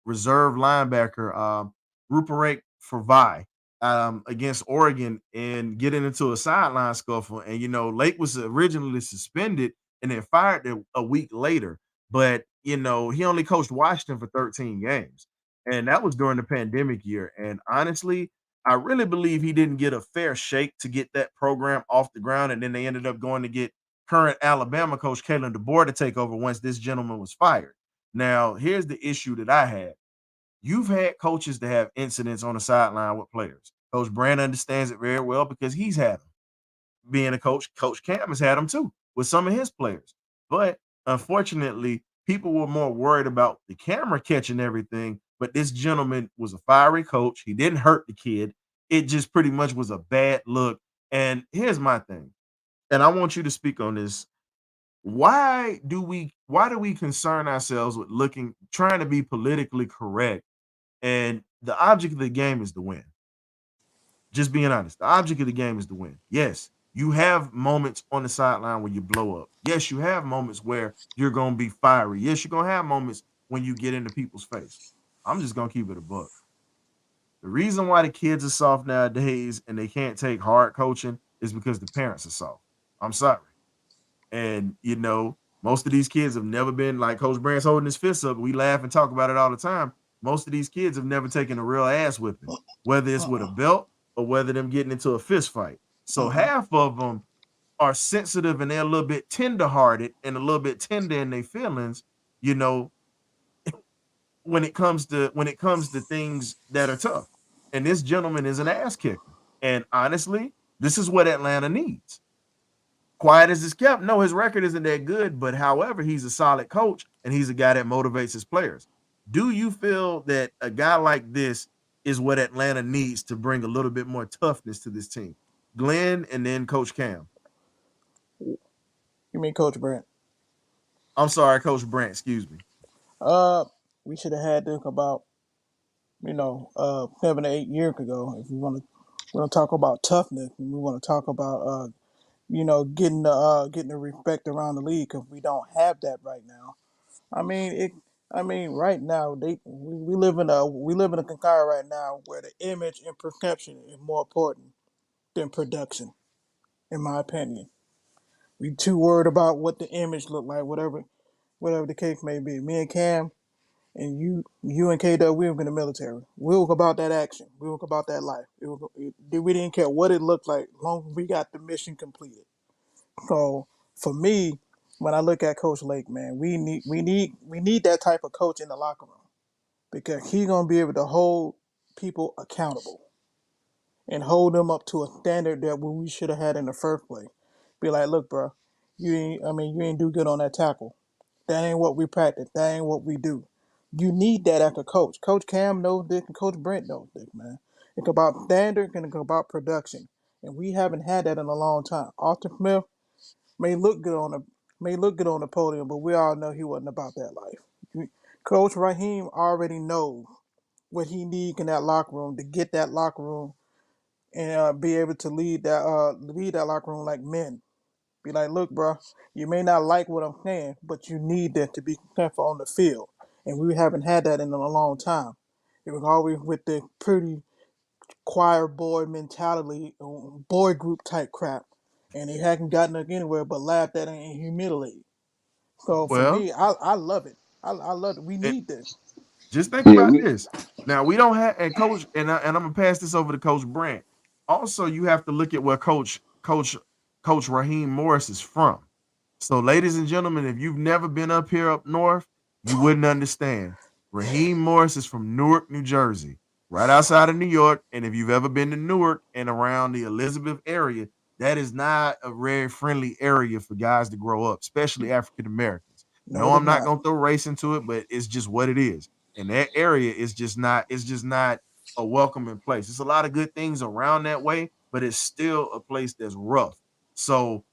reserve linebacker Rupert Fervai against Oregon and getting into a sideline scuffle. And Lake was originally suspended and then fired a week later. But he only coached Washington for 13 games. And that was during the pandemic year. And honestly, I really believe he didn't get a fair shake to get that program off the ground. And then they ended up going to get current Alabama coach Kalen DeBoer to take over once this gentleman was fired. Now, here's the issue that I had. You've had coaches that have incidents on the sideline with players. Coach Brand understands it very well because he's had them. Being a coach, Coach Cam has had them too with some of his players. But unfortunately, people were more worried about the camera catching everything. But this gentleman was a fiery coach. He didn't hurt the kid. It just pretty much was a bad look. And here's my thing, and I want you to speak on this. Why do we concern ourselves with trying to be politically correct? And the object of the game is to win. Just being honest, the object of the game is to win. Yes, you have moments on the sideline where you blow up. Yes, you have moments where you're going to be fiery. Yes, you're going to have moments when you get into people's face. I'm just going to keep it a buck. The reason why the kids are soft nowadays and they can't take hard coaching is because the parents are soft. I'm sorry. And, most of these kids have never been like Coach Brand's holding his fists up. We laugh and talk about it all the time. Most of these kids have never taken a real ass whipping, whether it's with a belt or whether them getting into a fist fight. So half of them are sensitive and they're a little bit tender-hearted and a little bit tender in their feelings, when it comes to things that are tough. And this gentleman is an ass kicker. And honestly, this is what Atlanta needs. Quiet as it's kept. No, his record isn't that good, but however, he's a solid coach and he's a guy that motivates his players. Do you feel that a guy like this is what Atlanta needs to bring a little bit more toughness to this team? Glenn and then Coach Cam. You mean Coach Brant? I'm sorry, Coach Brant, excuse me. We should have had this about 7 to 8 years ago. If we want to talk about toughness, and we want to talk about getting the respect around the league, because we don't have that right now. Right now we live in a concur right now where the image and perception is more important than production, in my opinion. We too worried about what the image look like, whatever the case may be. Me and Cam and you and KW, we were in the military. We were about that action. We were about that life. We didn't care what it looked like, as long as we got the mission completed. So for me, when I look at Coach Lake, man, we need that type of coach in the locker room, because he's gonna be able to hold people accountable and hold them up to a standard that we should have had in the first place. Be like, look, bro, you ain't do good on that tackle. That ain't what we practice. That ain't what we do. You need that as a coach. Coach Cam knows this, and Coach Brent knows this, man. It's about standard and it's about production, and we haven't had that in a long time. Austin Smith may look good on the podium, but we all know he wasn't about that life. Coach Raheem already knows what he needs in that locker room to get that locker room and be able to lead that locker room like men. Be like, look, bro, you may not like what I'm saying, but you need that to be successful on the field. And we haven't had that in a long time. It was always with the pretty choir boy mentality, boy group type crap. and he hadn't gotten anywhere but laughed at and humiliated. So for Well, me, I love it. I love it. We it, need this. just think Yeah, about we this. Now we don't have and coach, and I'm gonna pass this over to Coach Brant. Also, you have to look at where Coach Raheem Morris is from. So, ladies and gentlemen, if you've never been up here up north, you wouldn't understand. Raheem Morris is from Newark, New Jersey, right outside of New York. And if you've ever been to Newark and around the Elizabeth area, that is not a very friendly area for guys to grow up, especially African Americans. No, No, it is I'm not not. gonna throw race into it, but it's just what it is. And that area is just not a welcoming place. There's a lot of good things around that way, but it's still a place that's rough. So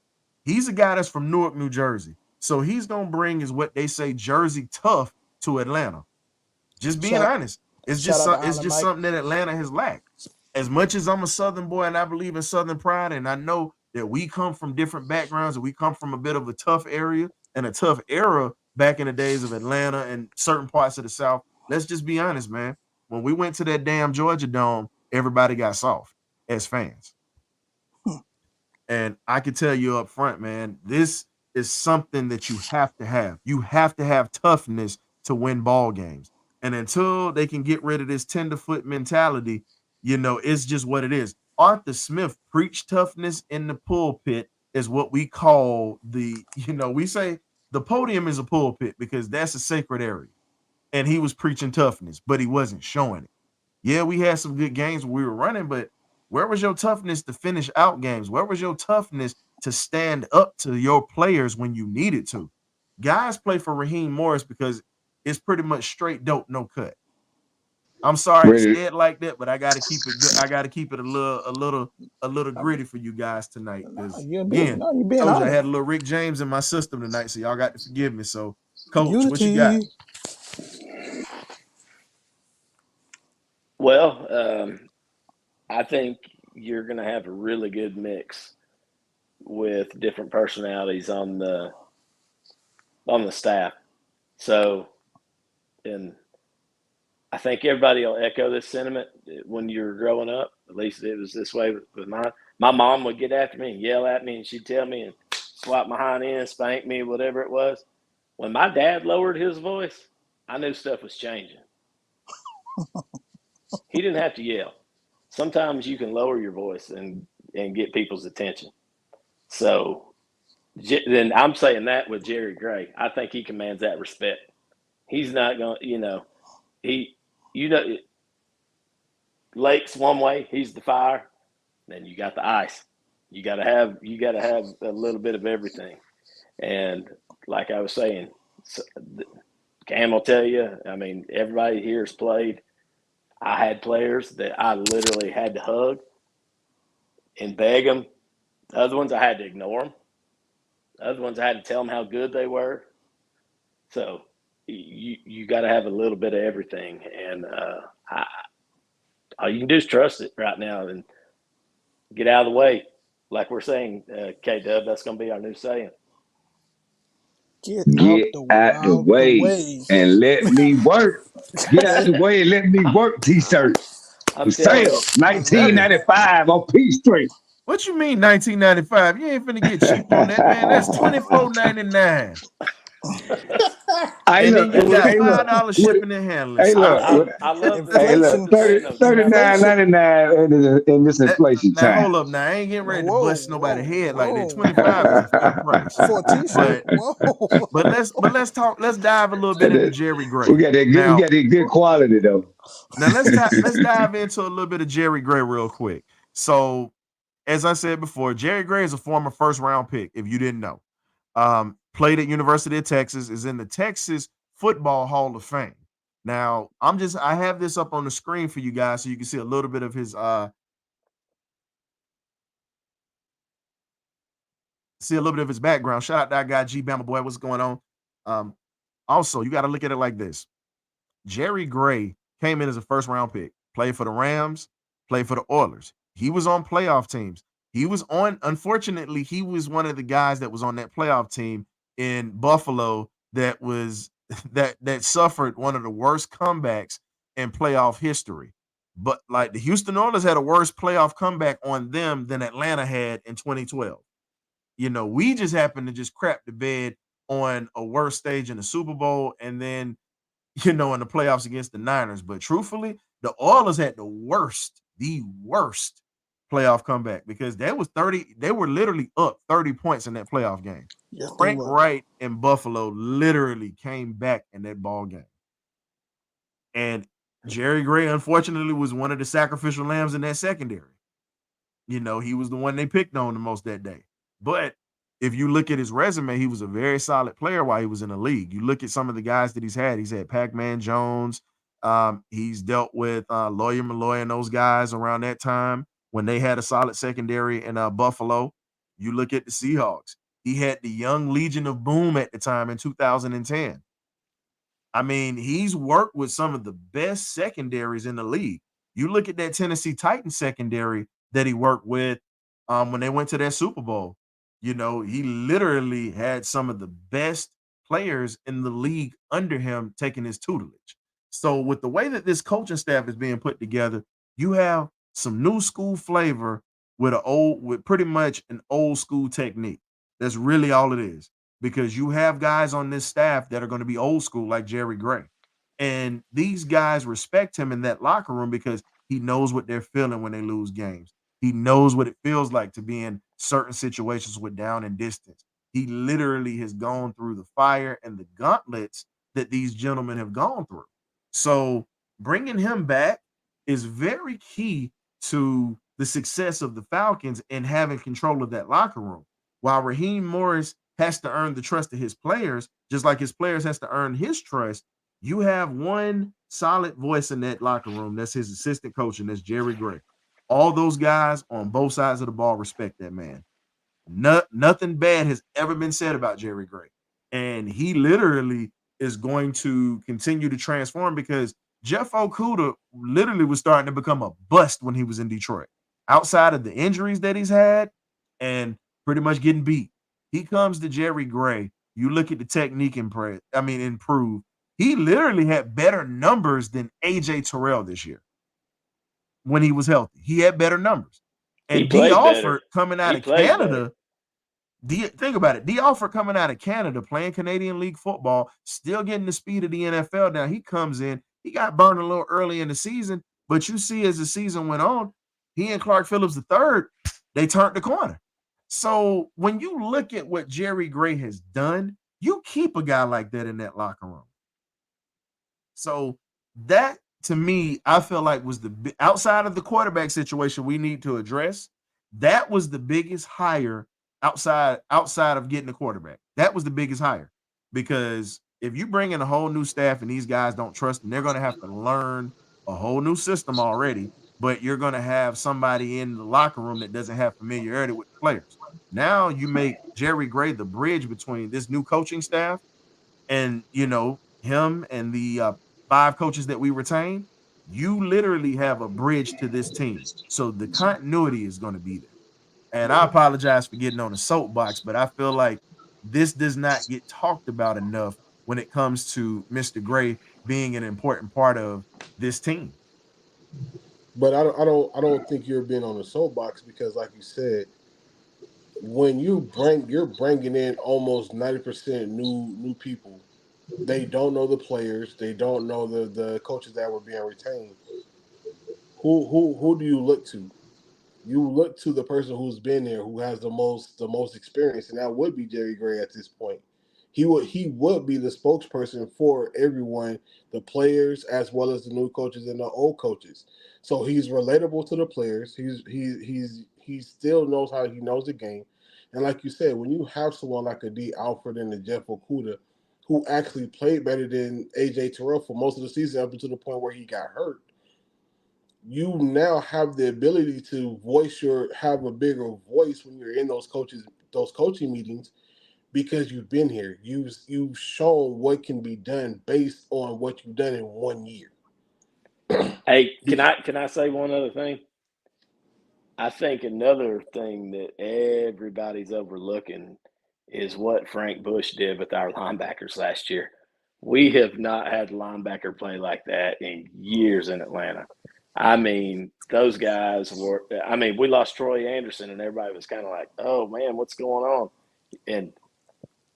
he's a guy that's from Newark, New Jersey. So he's gonna bring is what they say Jersey tough to Atlanta. Just being Shout honest, shout out to it's Island just Mike. something that Atlanta has lacked. As much as I'm a Southern boy and I believe in Southern pride, and I know that we come from different backgrounds and we come from a bit of a tough area and a tough era back in the days of Atlanta and certain parts of the South. Let's just be honest, man. When we went to that damn Georgia Dome, everybody got soft as fans. And I can tell you up front, man, this is something that you have to have. You have to have toughness to win ball games. And until they can get rid of this tenderfoot mentality, it's just what it is. Arthur Smith preached toughness in the pulpit, is what we call we say the podium is a pulpit because that's a sacred area. And he was preaching toughness, but he wasn't showing it. Yeah, we had some good games when we were running, but where was your toughness to finish out games? Where was your toughness to stand up to your players when you needed to? Guys play for Raheem Morris because it's pretty much straight dope, no cut. I'm sorry to ready. say it like that, but I got to keep it good. I got to keep it a little gritty for you guys tonight. Because again, You being told you I honest. had a little Rick James in my system tonight, so y'all got to forgive me. So, Coach, what you got? Unity. Well, I think you're going to have a really good mix with different personalities on the staff. So, and I think everybody will echo this sentiment when you're growing up. At least it was this way with mine. My mom would get after me and yell at me, and she'd tell me and swap my hind end, spank me, whatever it was. When my dad lowered his voice, I knew stuff was changing. He didn't have to yell. Sometimes you can lower your voice and get people's attention. So then I'm saying that with Jerry Gray. I think he commands that respect. He's not going to, Lake's one way, he's the fire. Then you got the ice. You got to have a little bit of everything. And like I was saying, Cam will tell you, I mean, everybody here has played. I had players that I literally had to hug and beg them. The other ones I had to ignore them. The other ones I had to tell them how good they were. So you got to have a little bit of everything, and all you can do is trust it right now and get out of the way. Like we're saying, K-Dub, that's going to be our new saying. Get Out the way and let me work. Get out the way and let me work. T-shirt. I'm For telling sale. you, 1995 on Peachtree. What you mean 1995? You ain't finna get cheap on that, man. That's $24.99. And then you got $5 shipping and handling. Hey, look. I love Inflation. the $39.99 in this inflation Now time. hold up. Now I ain't getting ready to Whoa, bust nobody's head like that. whoa. 25 is a fair price. For a t-shirt. Whoa. But let's talk. Let's dive a little bit into Jerry Gray. We got that good quality though. Now let's dive into a little bit of Jerry Gray real quick. So, as I said before, Jerry Gray is a former first-round pick. If you didn't know, played at University of Texas, is in the Texas Football Hall of Fame. Now, I have this up on the screen for you guys so you can see a little bit of his background. Shout out to that guy, G Bama boy. What's going on? Also, you got to look at it like this. Jerry Gray came in as a first-round pick, played for the Rams, played for the Oilers. He was on playoff teams. Unfortunately, he was one of the guys that was on that playoff team in Buffalo that was that suffered one of the worst comebacks in playoff history. But like the Houston Oilers had a worse playoff comeback on them than Atlanta had in 2012. we just happened to just crap the bed on a worse stage in the Super Bowl and then, in the playoffs against the Niners. But truthfully, the Oilers had the worst playoff comeback because they were literally up 30 points in that playoff game. Yes, they Frank were. Wright and Buffalo literally came back in that ball game. And Jerry Gray, unfortunately, was one of the sacrificial lambs in that secondary. He was the one they picked on the most that day. But if you look at his resume, he was a very solid player while he was in the league. You look at some of the guys that he's had. He's had Pac-Man Jones. He's dealt with Lawyer Malloy and those guys around that time when they had a solid secondary in Buffalo. You look at the Seahawks. He had the young Legion of Boom at the time in 2010. I mean, he's worked with some of the best secondaries in the league. You look at that Tennessee Titans secondary that he worked with when they went to that Super Bowl. He literally had some of the best players in the league under him taking his tutelage. So with the way that this coaching staff is being put together, you have some new school flavor with pretty much an old school technique. That's really all it is, because you have guys on this staff that are going to be old school like Jerry Gray. And these guys respect him in that locker room because he knows what they're feeling when they lose games. He knows what it feels like to be in certain situations with down and distance. He literally has gone through the fire and the gauntlets that these gentlemen have gone through. So bringing him back is very key to the success of the Falcons and having control of that locker room. While Raheem Morris has to earn the trust of his players, just like his players has to earn his trust, you have one solid voice in that locker room. That's his assistant coach, and that's Jerry Gray. All those guys on both sides of the ball respect that man. Nothing bad has ever been said about Jerry Gray. And he literally is going to continue to transform because Jeff Okudah literally was starting to become a bust when he was in Detroit. Outside of the injuries that he's had and pretty much getting beat, he comes to Jerry Gray. You look at the technique improve. He literally had better numbers than AJ Terrell this year when he was healthy. He had better numbers. And D. Alford coming out of Canada, think about it. D. Alford coming out of Canada, playing Canadian League football, still getting the speed of the NFL. Now he comes in, he got burned a little early in the season, but you see as the season went on, he and Clark Phillips III, they turned the corner. So when you look at what Jerry Gray has done, you keep a guy like that in that locker room. So that, to me, I feel like was outside of the quarterback situation we need to address. That was the biggest hire outside of getting a quarterback. That was the biggest hire, because if you bring in a whole new staff and these guys don't trust them, they're going to have to learn a whole new system already. But you're going to have somebody in the locker room that doesn't have familiarity with the players. Now you make Jerry Gray the bridge between this new coaching staff and, him and the 5 coaches that we retain. You literally have a bridge to this team. So the continuity is going to be there. And I apologize for getting on a soapbox, but I feel like this does not get talked about enough when it comes to Mr. Gray being an important part of this team. But I don't think you're being on a soapbox because, like you said, when you're bringing in almost 90% new people. They don't know the players. They don't know the coaches that were being retained. Who do you look to? You look to the person who's been there, who has the most experience, and that would be Jerry Gray at this point. He would be the spokesperson for everyone, the players as well as the new coaches and the old coaches. So he's relatable to the players. He still knows he knows the game. And like you said, when you have someone like a D. Alford and a Jeff Okudah, who actually played better than AJ Terrell for most of the season up until the point where he got hurt, you now have the ability to have a bigger voice when you're in those coaching meetings, because you've been here. You've shown what can be done based on what you've done in 1 year. Hey, can I say one other thing? I think another thing that everybody's overlooking is what Frank Bush did with our linebackers last year. We have not had linebacker play like that in years in Atlanta. I mean, those guys were. I mean, we lost Troy Anderson, and everybody was kind of like, "Oh man, what's going on?" And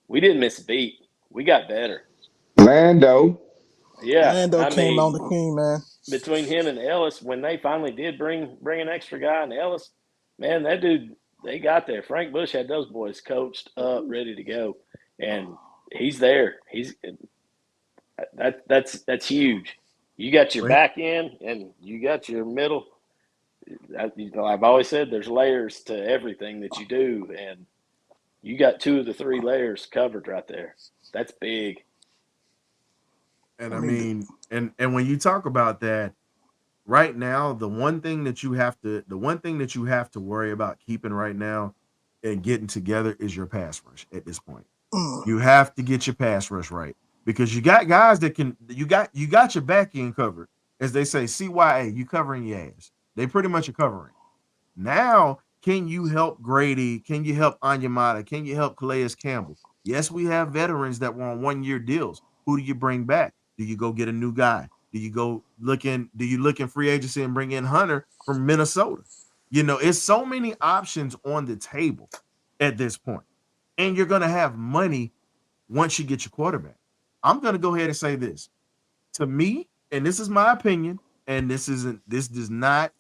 we didn't miss a beat. We got better. Lando. Yeah, Lando I came on the mean, team, man. between him and Ellis, when they finally did bring an extra guy in Ellis, man, that dude, they got there. Frank Bush had those boys coached up, ready to go, and he's there. He's that's huge. You got your Right. back end, and you got your middle. I've always said there's layers to everything that you do, and you got 2 of the 3 layers covered right there. That's big. And I I mean, mean, and when you talk about that, right now, the one thing that you have to worry about keeping right now and getting together is your pass rush at this point. mm, You have to get your pass rush right because you got guys that can you got your back end covered. As they say, CYA, you covering your ass. They pretty much are covering. Now, can you help Grady? Can you help Anyamata? Can you help Calais Campbell? Yes, we have veterans that were on 1-year deals. Who do you bring back? Do you go get a new guy? Do you look in free agency and bring in Hunter from Minnesota? It's so many options on the table at this point. And you're gonna have money once you get your quarterback. I'm gonna go ahead and say this. To me, and this is my opinion, and this does not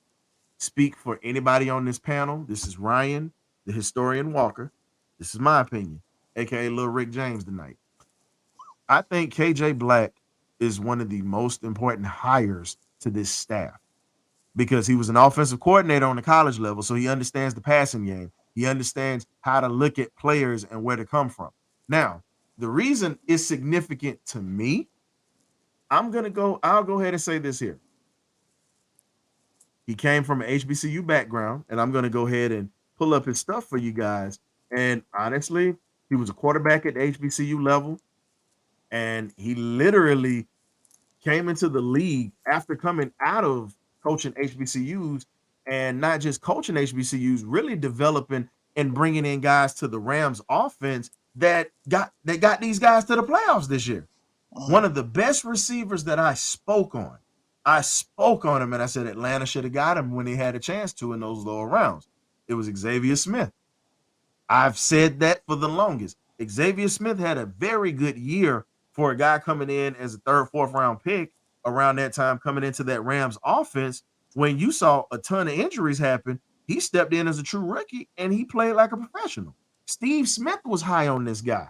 speak for anybody on this panel. This is Ryan, the historian Walker. This is my opinion, aka Lil Rick James tonight. I think KJ Black is one of the most important hires to this staff because he was an offensive coordinator on the college level, so he understands the passing game. He understands how to look at players and where to come from. Now, the reason it's significant to me, I'll go ahead and say this here. He came from an HBCU background, and I'm going to go ahead and pull up his stuff for you guys. And honestly, he was a quarterback at the HBCU level, and he literally came into the league after coming out of coaching HBCUs and not just coaching HBCUs, really developing and bringing in guys to the Rams offense that got these guys to the playoffs this year. One mm. of the best receivers that I spoke on. I spoke on him and I said Atlanta should have got him when they had a chance to in those lower rounds. It was Xavier Smith. I've said that for the longest. Xavier Smith had a very good year for a guy coming in as a third, fourth round pick around that time, coming into that Rams offense. When you saw a ton of injuries happen, he stepped in as a true rookie and he played like a professional. Steve Smith was high on this guy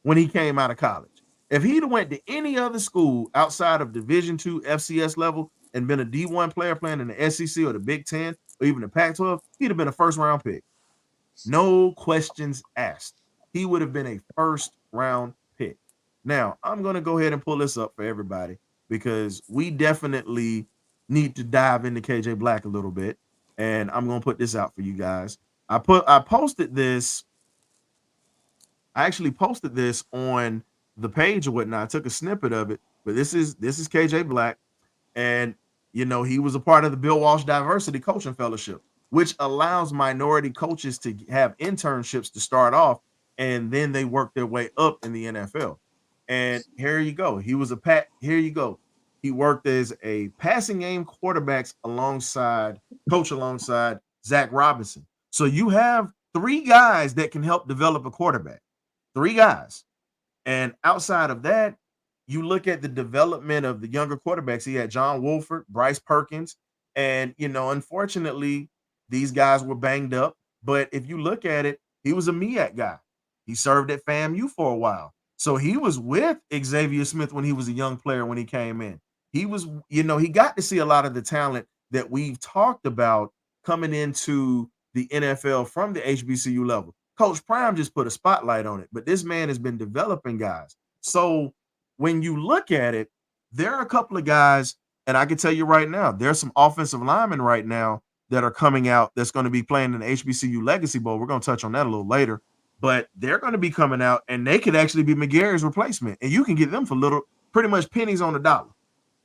when he came out of college. If he'd went to any other school outside of Division II FCS level and been a D1 player playing in the SEC or the Big Ten or even the Pac-12, he'd have been a first round pick. No questions asked. He would have been a first round pick. Now, I'm going to go ahead and pull this up for everybody because we definitely need to dive into KJ Black a little bit. And I'm going to put this out for you guys. I posted this. I actually posted this on the page or whatnot. I took a snippet of it, but this is KJ Black. And he was a part of the Bill Walsh Diversity Coaching Fellowship, which allows minority coaches to have internships to start off, and then they work their way up in the NFL. And here you go. Here you go. He worked as a passing game quarterbacks coach alongside Zach Robinson. So you have 3 guys that can help develop a quarterback. 3 guys. And outside of that, you look at the development of the younger quarterbacks. He had John Wolford, Bryce Perkins, and unfortunately, these guys were banged up. But if you look at it, he was a MEAC guy. He served at FAMU for a while. So he was with Xavier Smith when he was a young player when he came in. He was, he got to see a lot of the talent that we've talked about coming into the NFL from the HBCU level. Coach Prime just put a spotlight on it, but this man has been developing guys. So when you look at it, there are a couple of guys, and I can tell you right now, there's some offensive linemen right now that are coming out that's going to be playing in the HBCU Legacy Bowl. We're going to touch on that a little later, but they're going to be coming out, and they could actually be McGarry's replacement, and you can get them for pretty much pennies on the dollar.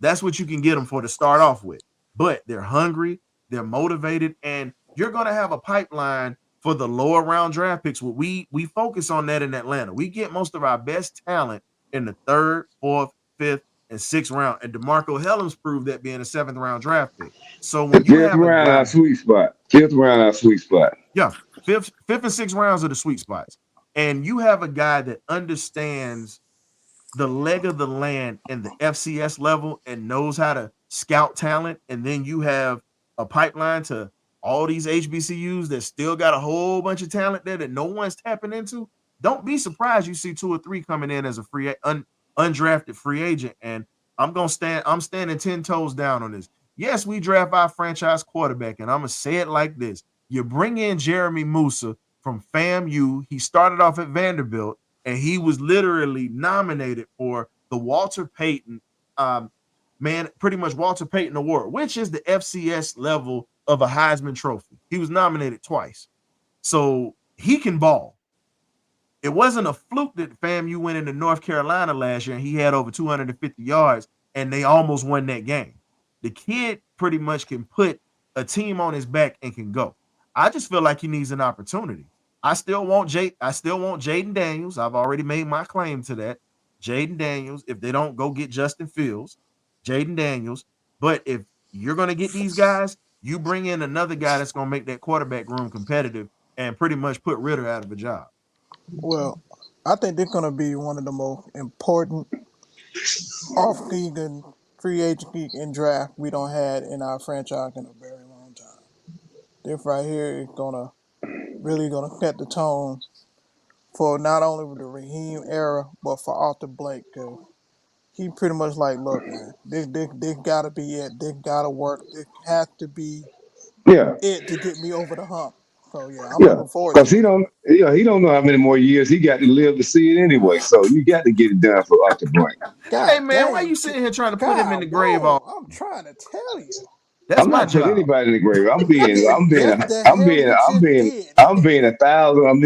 That's what you can get them for to start off with. But they're hungry, they're motivated, and you're going to have a pipeline for the lower round draft picks. We focus on that in Atlanta. We get most of our best talent in the 3rd, 4th, 5th, and 6th round. And DeMarco Hellams proved that being a 7th round draft pick. So The when you fifth have a round, our guy, sweet spot. Fifth round, our sweet spot. yeah, fifth and 6th rounds are the sweet spots. And you have a guy that understands the leg of the land in the FCS level and knows how to scout talent, and then you have a pipeline to all these HBCUs that still got a whole bunch of talent there that no one's tapping into. Don't be surprised you see 2 or 3 coming in as a undrafted free agent. And I'm standing 10 toes down on this. Yes, we draft our franchise quarterback, and I'm gonna say it like this: you bring in Jeremy Musa from FAMU. He started off at Vanderbilt, and he was literally nominated for the Walter Payton, pretty much Walter Payton Award, which is the FCS level of a Heisman Trophy. He was nominated twice, so he can ball. It wasn't a fluke that FAMU went into North Carolina last year and he had over 250 yards, and they almost won that game. The kid pretty much can put a team on his back and can go. I just feel like he needs an opportunity. I still want Jaden Daniels. I've already made my claim to that. Jaden Daniels, if they don't go get Justin Fields, Jaden Daniels. But if you're going to get these guys, you bring in another guy that's going to make that quarterback room competitive and pretty much put Ritter out of a job. Well, I think they're going to be one of the most important off-league and free agent and draft we don't had in our franchise in a very long time. This right here is really gonna set the tone for not only the Raheem era, but for Arthur Blank. Cause he pretty much like, look, man, this gotta be it. This gotta work. This has to be Yeah, it to get me over the hump. So yeah, I'm yeah. looking forward Because to it. he don't know how many more years he got to live to see it anyway. So you got to get it done for Arthur Blank. Hey God man, why dang, you sitting here trying to put him in the God, grave all? whoa! I'm trying to tell you. That's I'm my not putting job. anybody in the grave. Yes, the hell you just did. I'm being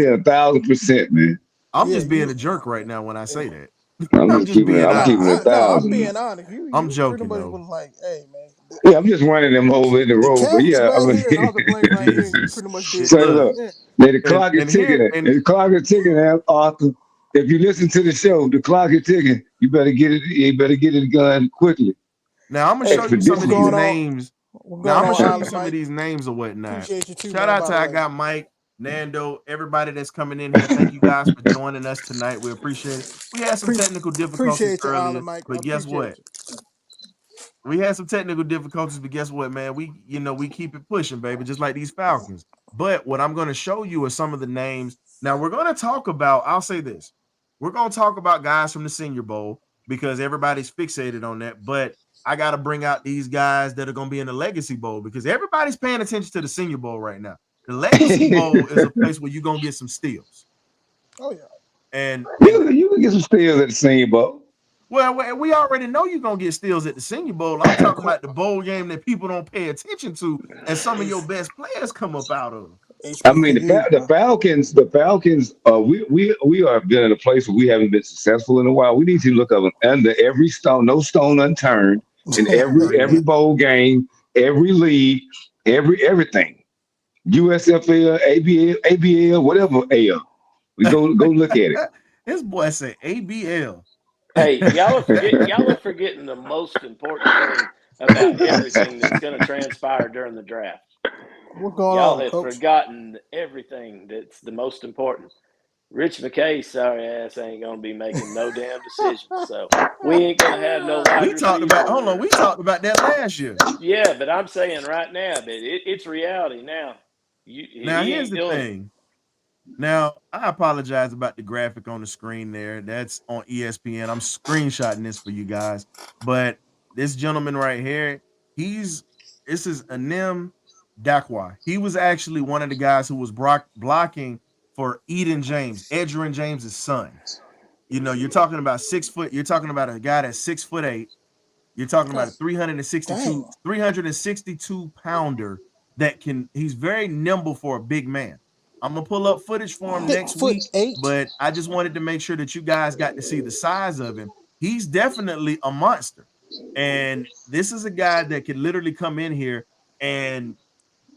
1,000%, man. I'm Yeah, just being you. a jerk right now when I say that. I'm I'm just just keeping it. being I'm keeping honest. it a No, I'm thousand, man. being honest. I'm You pretty joking much though. was like, hey man, Yeah, I'm just running them over in the the road. But casket yeah, I right mean, here and all the blank right here, and you Jesus. pretty much did It, say that. look, look, now the clock is and here ticking. and The clock is ticking, Arthur. If you listen to the show, the clock is ticking. You better get it. You better get it done quickly. now I'm gonna show you some What's of these going Expeditiously. on? names. What's Now going I'm gonna on, show you Island some of Mike? these names or whatnot. Appreciate you too, Shout man. out By to the I way, got Mike, Nando, everybody that's coming in here. Thank you guys for joining us tonight. We appreciate it. We had some technical difficulties appreciate you, earlier, Island Mike. I but guess appreciate what? you. We had some technical difficulties, but guess what, man? We keep it pushing, baby, just like these Falcons. But what I'm going to show you are some of the names. Now we're going to talk about. I'll say this: we're going to talk about guys from the Senior Bowl because everybody's fixated on that. But I got to bring out these guys that are going to be in the Legacy Bowl because everybody's paying attention to the Senior Bowl right now. The Legacy Bowl is a place where you're going to get some steals, Oh yeah. and You can get some steals at the same boat. well, we already know you're gonna get steals at the Senior Bowl. I'm talking about the bowl game that people don't pay attention to, and some of your H- best players come up out of. I mean, HBCU, The Falcons. We are been in a place where we haven't been successful in a while. We need to look up under every stone, no stone unturned, in Agreed. every bowl game, every league, everything. USFL, ABL, whatever AL. We go look at it. This boy said ABL. Hey, y'all are forgetting the most important thing about everything that's going to transpire during the draft. what's going Y'all on, have Coach? forgotten everything that's the most important. Rich McKay's sorry ass ain't going to be making no damn decisions. So we ain't going to have no wide We talked about. Hold on, receiver. we talked about that last year. Yeah, but I'm saying right now that it's reality now. Now He here's ain't the doing it. thing. Now I apologize about the graphic on the screen there. That's on ESPN. I'm screenshotting this for you guys, but this gentleman right here, he's this is Anim Dakwa. He was actually one of the guys who was blocking for Eden James, Edgerrin James's son. You're talking about 6 foot. You're talking about a guy that's 6'8". You're talking about a God 362 dang. 362 pounder he's very nimble for a big man. I'm gonna pull up footage for him next 6 foot week, 8. but I just wanted to make sure that you guys got to see the size of him. He's definitely a monster. And this is a guy that can literally come in here and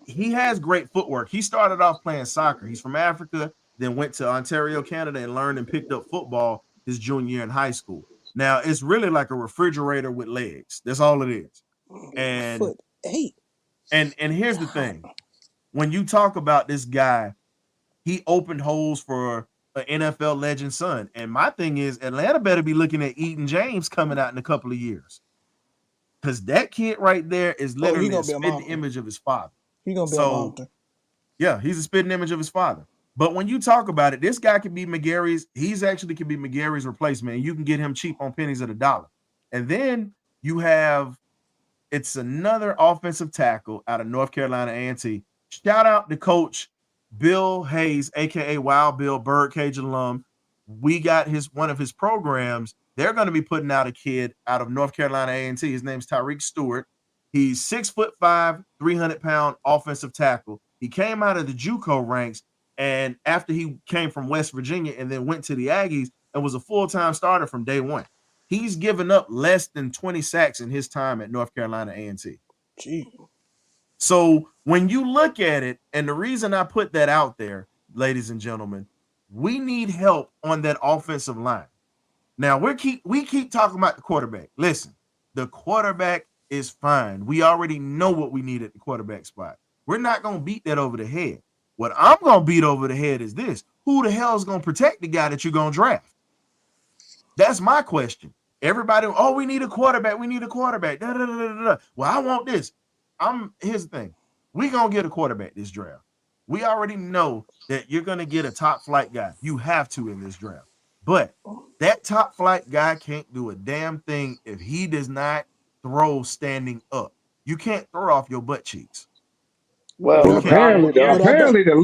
he has great footwork. He started off playing soccer. He's from Africa, then went to Ontario, Canada, and learned and picked up football his junior year in high school. Now it's really like a refrigerator with legs. That's all it is. And 6'8". and here's the thing. When you talk about this guy, he opened holes for an NFL legend son. And my thing is, Atlanta better be looking at Eaton James coming out in a couple of years. Because that kid right there is literally a spitting image of his father. He's going to be a monster. Yeah, he's a spitting image of his father. But when you talk about it, this guy could be McGarry's. He's actually could be McGarry's replacement. And you can get him cheap on pennies of the dollar. And then you have, it's another offensive tackle out of North Carolina A&T. Shout out to Coach Bill Hayes, aka Wild Bill, Birdcage alum. We got one of his programs. They're going to be putting out a kid out of North Carolina A&T. His name's Tyreek Stewart. He's 6'5", 300-pound offensive tackle. He came out of the JUCO ranks, and after he came from West Virginia and then went to the Aggies and was a full-time starter from day one. He's given up less than 20 sacks in his time at North Carolina A&T. Gee. So when you look at it, and the reason I put that out there, ladies and gentlemen, we need help on that offensive line. Now we keep talking about the quarterback. Listen, the quarterback is fine. We already know what we need at the quarterback spot. We're not going to beat that over the head. What I'm going to beat over the head is this. Who the hell is going to protect the guy that you're going to draft? That's my question. Everybody, we need a quarterback. We need a quarterback. Da, da, da, da, da. Well, I want this. Here's the thing. We're going to get a quarterback this draft. We already know that you're going to get a top flight guy. You have to in this draft. But that top flight guy can't do a damn thing if he does not throw standing up. You can't throw off your butt cheeks. Well, apparently the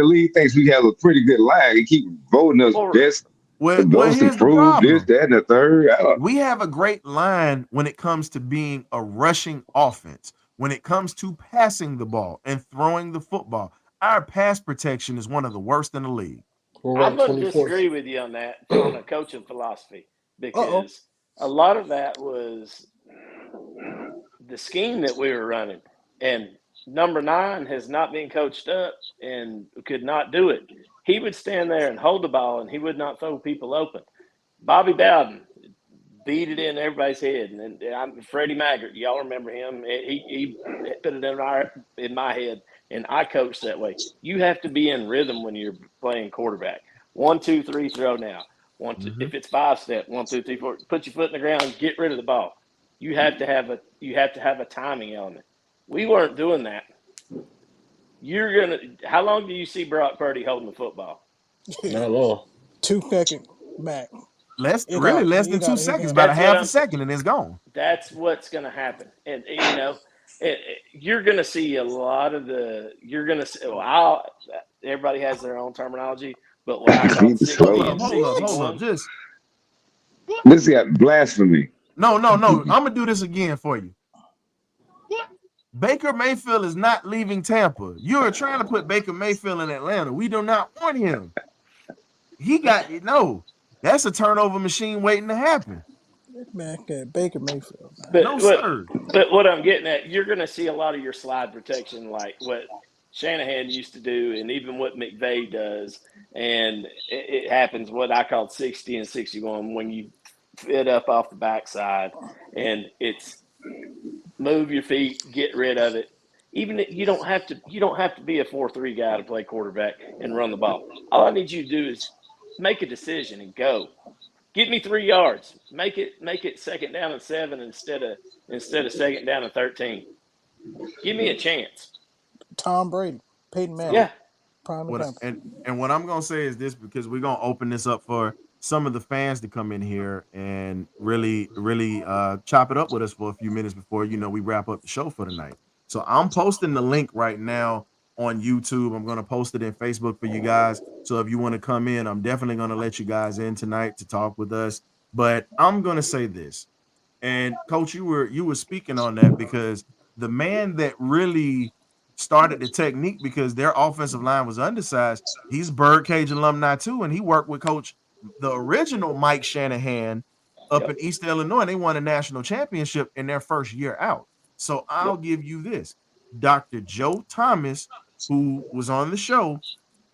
league thinks we have a pretty good line. They keep voting us best. Well, here's the problem. This, that, and the third. We have a great line when it comes to being a rushing offense. When it comes to passing the ball and throwing the football, our pass protection is one of the worst in the league. I'm going to disagree with you on that, on a coaching philosophy, because a lot of that was the scheme that we were running. And number 9 has not been coached up and could not do it. He would stand there and hold the ball, and he would not throw people open. Bobby Bowden beat it in everybody's head. And I'm Freddie Maggart. Y'all remember him? He put it in my head. And I coach that way. You have to be in rhythm when you're playing quarterback. 1, 2, 3, throw now. 1, 2. If it's 5-step, 1, 2, 3, 4. Put your foot in the ground and get rid of the ball. You have to have a timing element. We weren't doing that. How long do you see Brock Purdy holding the football? Not long. 2 seconds back. Less than 2 seconds, about a half a second, and it's gone. That's what's going to happen. And you're going to see a lot of the. You're going to see. Everybody has their own terminology, but what I call hold up, just this got blasphemy. No. I'm gonna do this again for you. Baker Mayfield is not leaving Tampa. You are trying to put Baker Mayfield in Atlanta. We do not want him. That's a turnover machine waiting to happen. Man, Baker Mayfield. Sir. But what I'm getting at, you're going to see a lot of your slide protection, like what Shanahan used to do, and even what McVay does. And it happens what I call 60 and 61 when you fit up off the backside, and it's move your feet, get rid of it. Even you don't have to be a 4-3 guy to play quarterback and run the ball. All I need you to do is make a decision and go. Get me 3 yards. Make it second down and 7 instead of second down and 13. Give me a chance. Tom Brady, Peyton Manning. Yeah. And what I'm gonna say is this, because we're gonna open this up for some of the fans to come in here and really chop it up with us for a few minutes before we wrap up the show for tonight. So I'm posting the link right now on YouTube. I'm going to post it in Facebook for you guys. So if you want to come in, I'm definitely going to let you guys in tonight to talk with us. But I'm going to say this, and Coach, you were speaking on that, because the man that really started the technique, because their offensive line was undersized, he's Birdcage alumni too, and he worked with the original Mike Shanahan up in East Illinois, and they won a national championship in their first year out. So I'll give you this. Dr. Joe Thomas, who was on the show,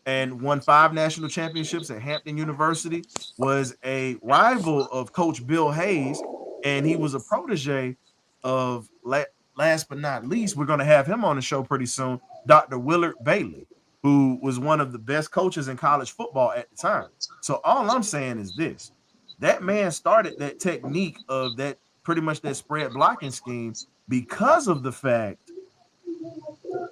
and won 5 national championships at Hampton University, was a rival of Coach Bill Hayes, and he was a protege of, last but not least, we're going to have him on the show pretty soon, Dr. Willard Bailey, who was one of the best coaches in college football at the time. So all I'm saying is this: that man started that technique of that, pretty much that spread blocking scheme, because of the fact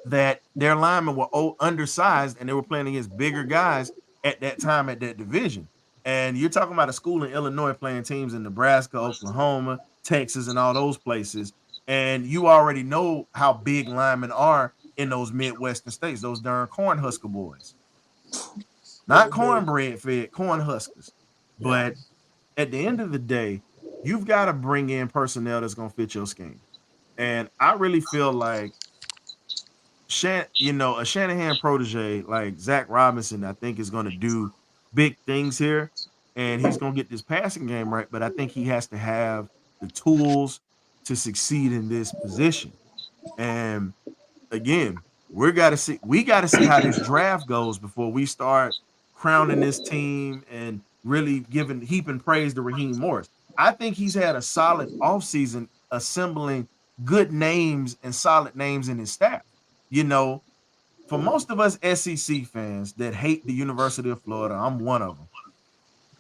that their linemen were undersized and they were playing against bigger guys at that time at that division. And you're talking about a school in Illinois playing teams in Nebraska, Oklahoma, Texas, and all those places. And you already know how big linemen are in those Midwestern states, those darn Cornhusker boys. Not cornbread fed, Cornhuskers. But at the end of the day, you've got to bring in personnel that's going to fit your scheme. And I really feel like a Shanahan protege like Zach Robinson, I think, is going to do big things here, and he's going to get this passing game right. But I think he has to have the tools to succeed in this position. And again, we got to see how this draft goes before we start crowning this team and really heaping praise to Raheem Morris. I think he's had a solid offseason assembling good names and solid names in his staff. For most of us SEC fans that hate the University of Florida, I'm one of them.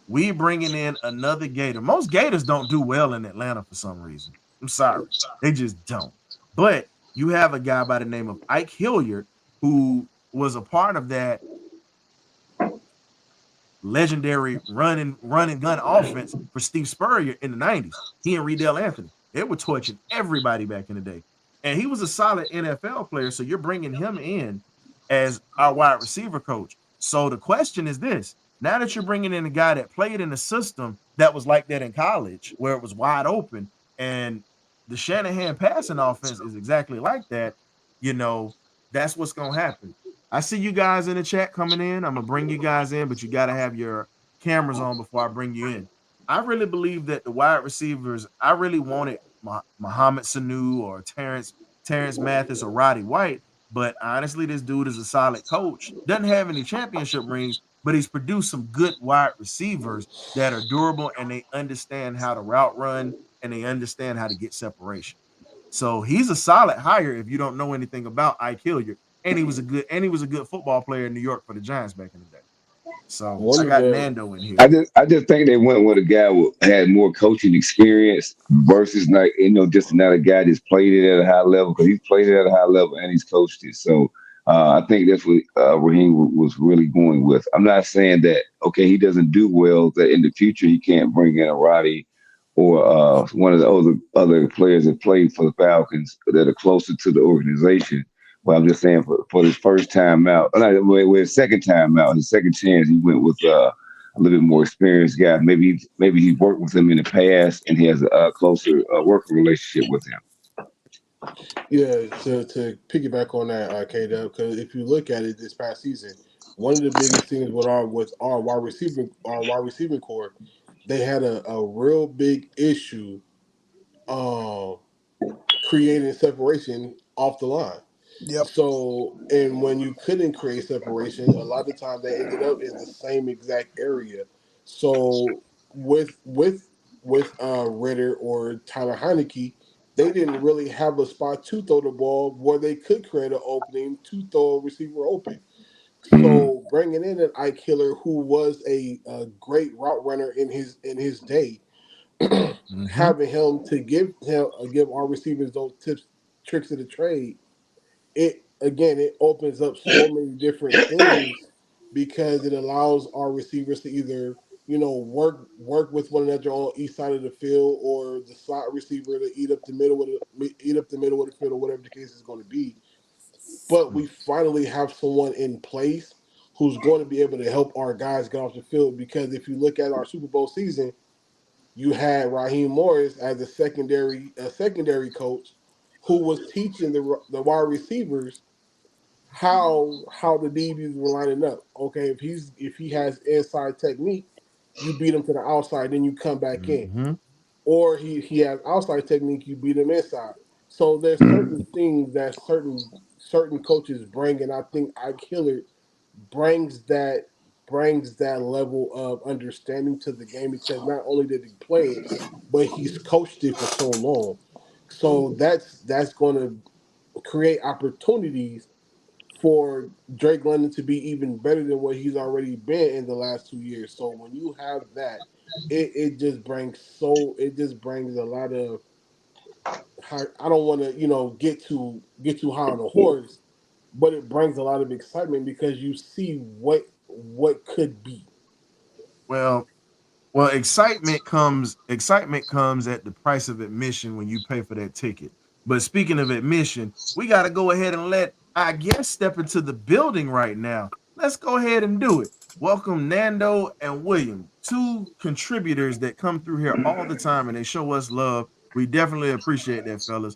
We bringing in another Gator. Most Gators don't do well in Atlanta for some reason. I'm sorry, they just don't. But you have a guy by the name of Ike Hilliard, who was a part of that legendary run and gun offense for Steve Spurrier in the 90s. He and Riedel Anthony, they were torching everybody back in the day. And he was a solid NFL player, so you're bringing him in as our wide receiver coach. So the question is this: now that you're bringing in a guy that played in a system that was like that in college, where it was wide open, and the Shanahan passing offense is exactly like that, that's what's going to happen. I see you guys in the chat coming in. I'm going to bring you guys in, but you got to have your cameras on before I bring you in. I really believe that the wide receivers, I really wanted Muhammad Sanu or Terrence Mathis or Roddy White, but honestly, this dude is a solid coach. Doesn't have any championship rings, but he's produced some good wide receivers that are durable, and they understand how to route run, and they understand how to get separation. So he's a solid hire if you don't know anything about Ike Hilliard, and he was a good football player in New York for the Giants back in the day. So I got Nando in here. I just think they went with a guy who had more coaching experience versus just another guy that's played it at a high level, because he's played it at a high level and he's coached it. So I think that's what Raheem was really going with. I'm not saying that he doesn't do well, that in the future he can't bring in a Roddy or one of the other players that played for the Falcons that are closer to the organization. But I'm just saying for his first time out, with his second time out, his second chance, he went with a little bit more experienced guy. Maybe he worked with him in the past and he has a closer working relationship with him. Yeah, to piggyback on that, K-Dub, because if you look at it this past season, one of the biggest things with our wide receiving core, they had a real big issue creating separation off the line. Yep. So, and when you couldn't create separation, a lot of times they ended up in the same exact area. So, with Ritter or Tyler Heineke, they didn't really have a spot to throw the ball where they could create an opening to throw a receiver open. So, bringing in an Ike Hilliard, who was a great route runner in his day, having him to give our receivers those tips, tricks of the trade, it opens up so many different things, because it allows our receivers to either work with one another on each side of the field, or the slot receiver to eat up the middle of the field, or whatever the case is going to be. But we finally have someone in place who's going to be able to help our guys get off the field, because if you look at our Super Bowl season, you had Raheem Morris as a secondary coach who was teaching the wide receivers how the DBs were lining up. Okay, if he has inside technique, you beat him to the outside, then you come back in. Or he has outside technique, you beat him inside. So there's certain things that certain coaches bring, and I think Ike Hilliard brings that level of understanding to the game because not only did he play it, but he's coached it for so long. So that's going to create opportunities for Drake London to be even better than what he's already been in the last 2 years. So when you have that, it just brings a lot of I don't want to get too high on the horse, but it brings a lot of excitement because you see what could be. Well, excitement comes at the price of admission when you pay for that ticket. But speaking of admission, we got to go ahead and let our guest step into the building right now. Let's go ahead and do it. Welcome Nando and William, two contributors that come through here all the time and they show us love. We definitely appreciate that, fellas.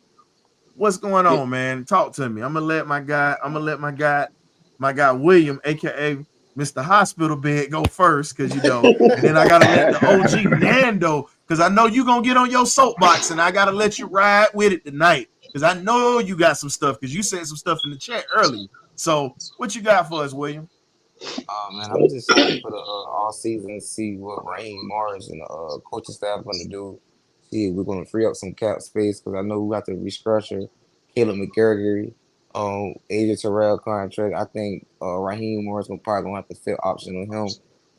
What's going on, man? Talk to me. I'm gonna let my guy William, aka Mr. Hospital Bed, go first, because and then I gotta let the OG Nando, because I know you gonna get on your soapbox, and I gotta let you ride with it tonight, because I know you got some stuff, because you said some stuff in the chat earlier. So, what you got for us, William? Man, I'm just excited for the all season. See what Raheem Morris and the coaching staff going to do. See, if we're going to free up some cap space because I know we have to restructure Caleb McGregor, AJ Terrell contract. I think Raheem Morris probably going to have to fit option on him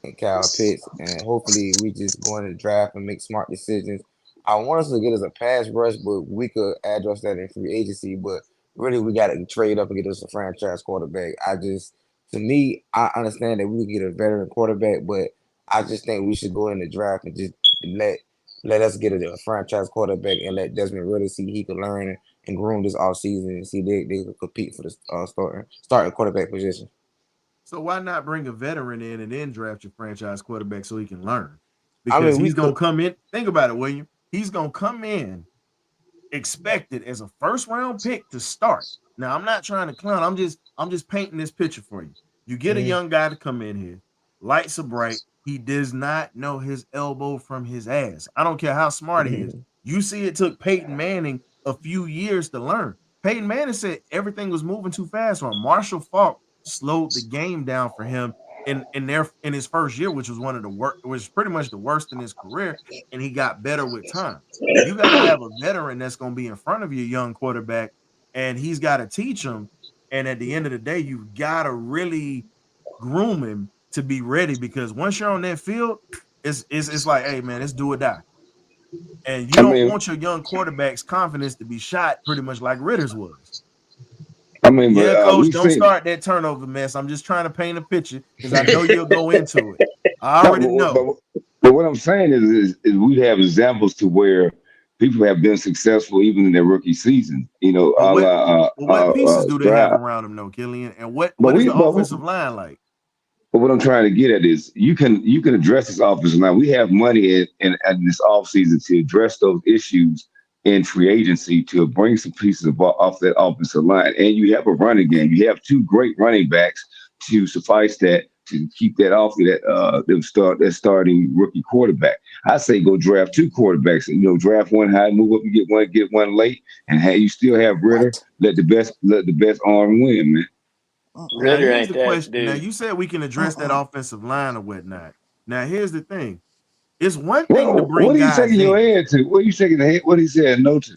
and Kyle Pitts, and hopefully we just go in the draft and make smart decisions. I want us to get us a pass rush, but we could address that in free agency. But really, we got to trade up and get us a franchise quarterback. To me, I understand that we could get a veteran quarterback, but I just think we should go in the draft and just let us get a franchise quarterback and let Desmond Ritter see he can learn and groom this offseason and see they could compete for the starting quarterback position. So why not bring a veteran in and then draft your franchise quarterback so he can learn? Because he's going to come in. Think about it, William. He's going to come in expected as a first-round pick to start. Now, I'm not trying to clown. I'm just painting this picture for you. You get a young guy to come in here. Lights are bright. He does not know his elbow from his ass. I don't care how smart he is. You see, it took Peyton Manning a few years to learn. Peyton Manning said everything was moving too fast for him. Marshall Faulk slowed the game down for him in his first year, which was one of the worst, was pretty much the worst in his career, and he got better with time. You got to have a veteran that's going to be in front of your young quarterback, and he's got to teach him. And at the end of the day, you've got to really groom him to be ready, because once you're on that field, it's like, hey man, it's do or die. And you don't want your young quarterback's confidence to be shot pretty much like Ritter's was. Coach, don't start that turnover mess. I'm just trying to paint a picture because I know you'll go into it. I already know. But what I'm saying is we have examples to where people have been successful even in their rookie season. What pieces do they have around them, though, Killian? And what is the offensive line like? But what I'm trying to get at is you can address this offensive line. We have money in this offseason to address those issues in free agency to bring some pieces off that offensive line. And you have a running game. You have two great running backs to suffice that, to keep that off of that starting rookie quarterback. I say go draft two quarterbacks. Draft one high, move up and get one late, and you still have Ritter. Let the best arm win, man. Ritter ain't that dude. Now you said we can address that offensive line or whatnot. Now here's the thing: it's one thing to bring. What are you shaking your head to? What are you shaking the head? What he said no to?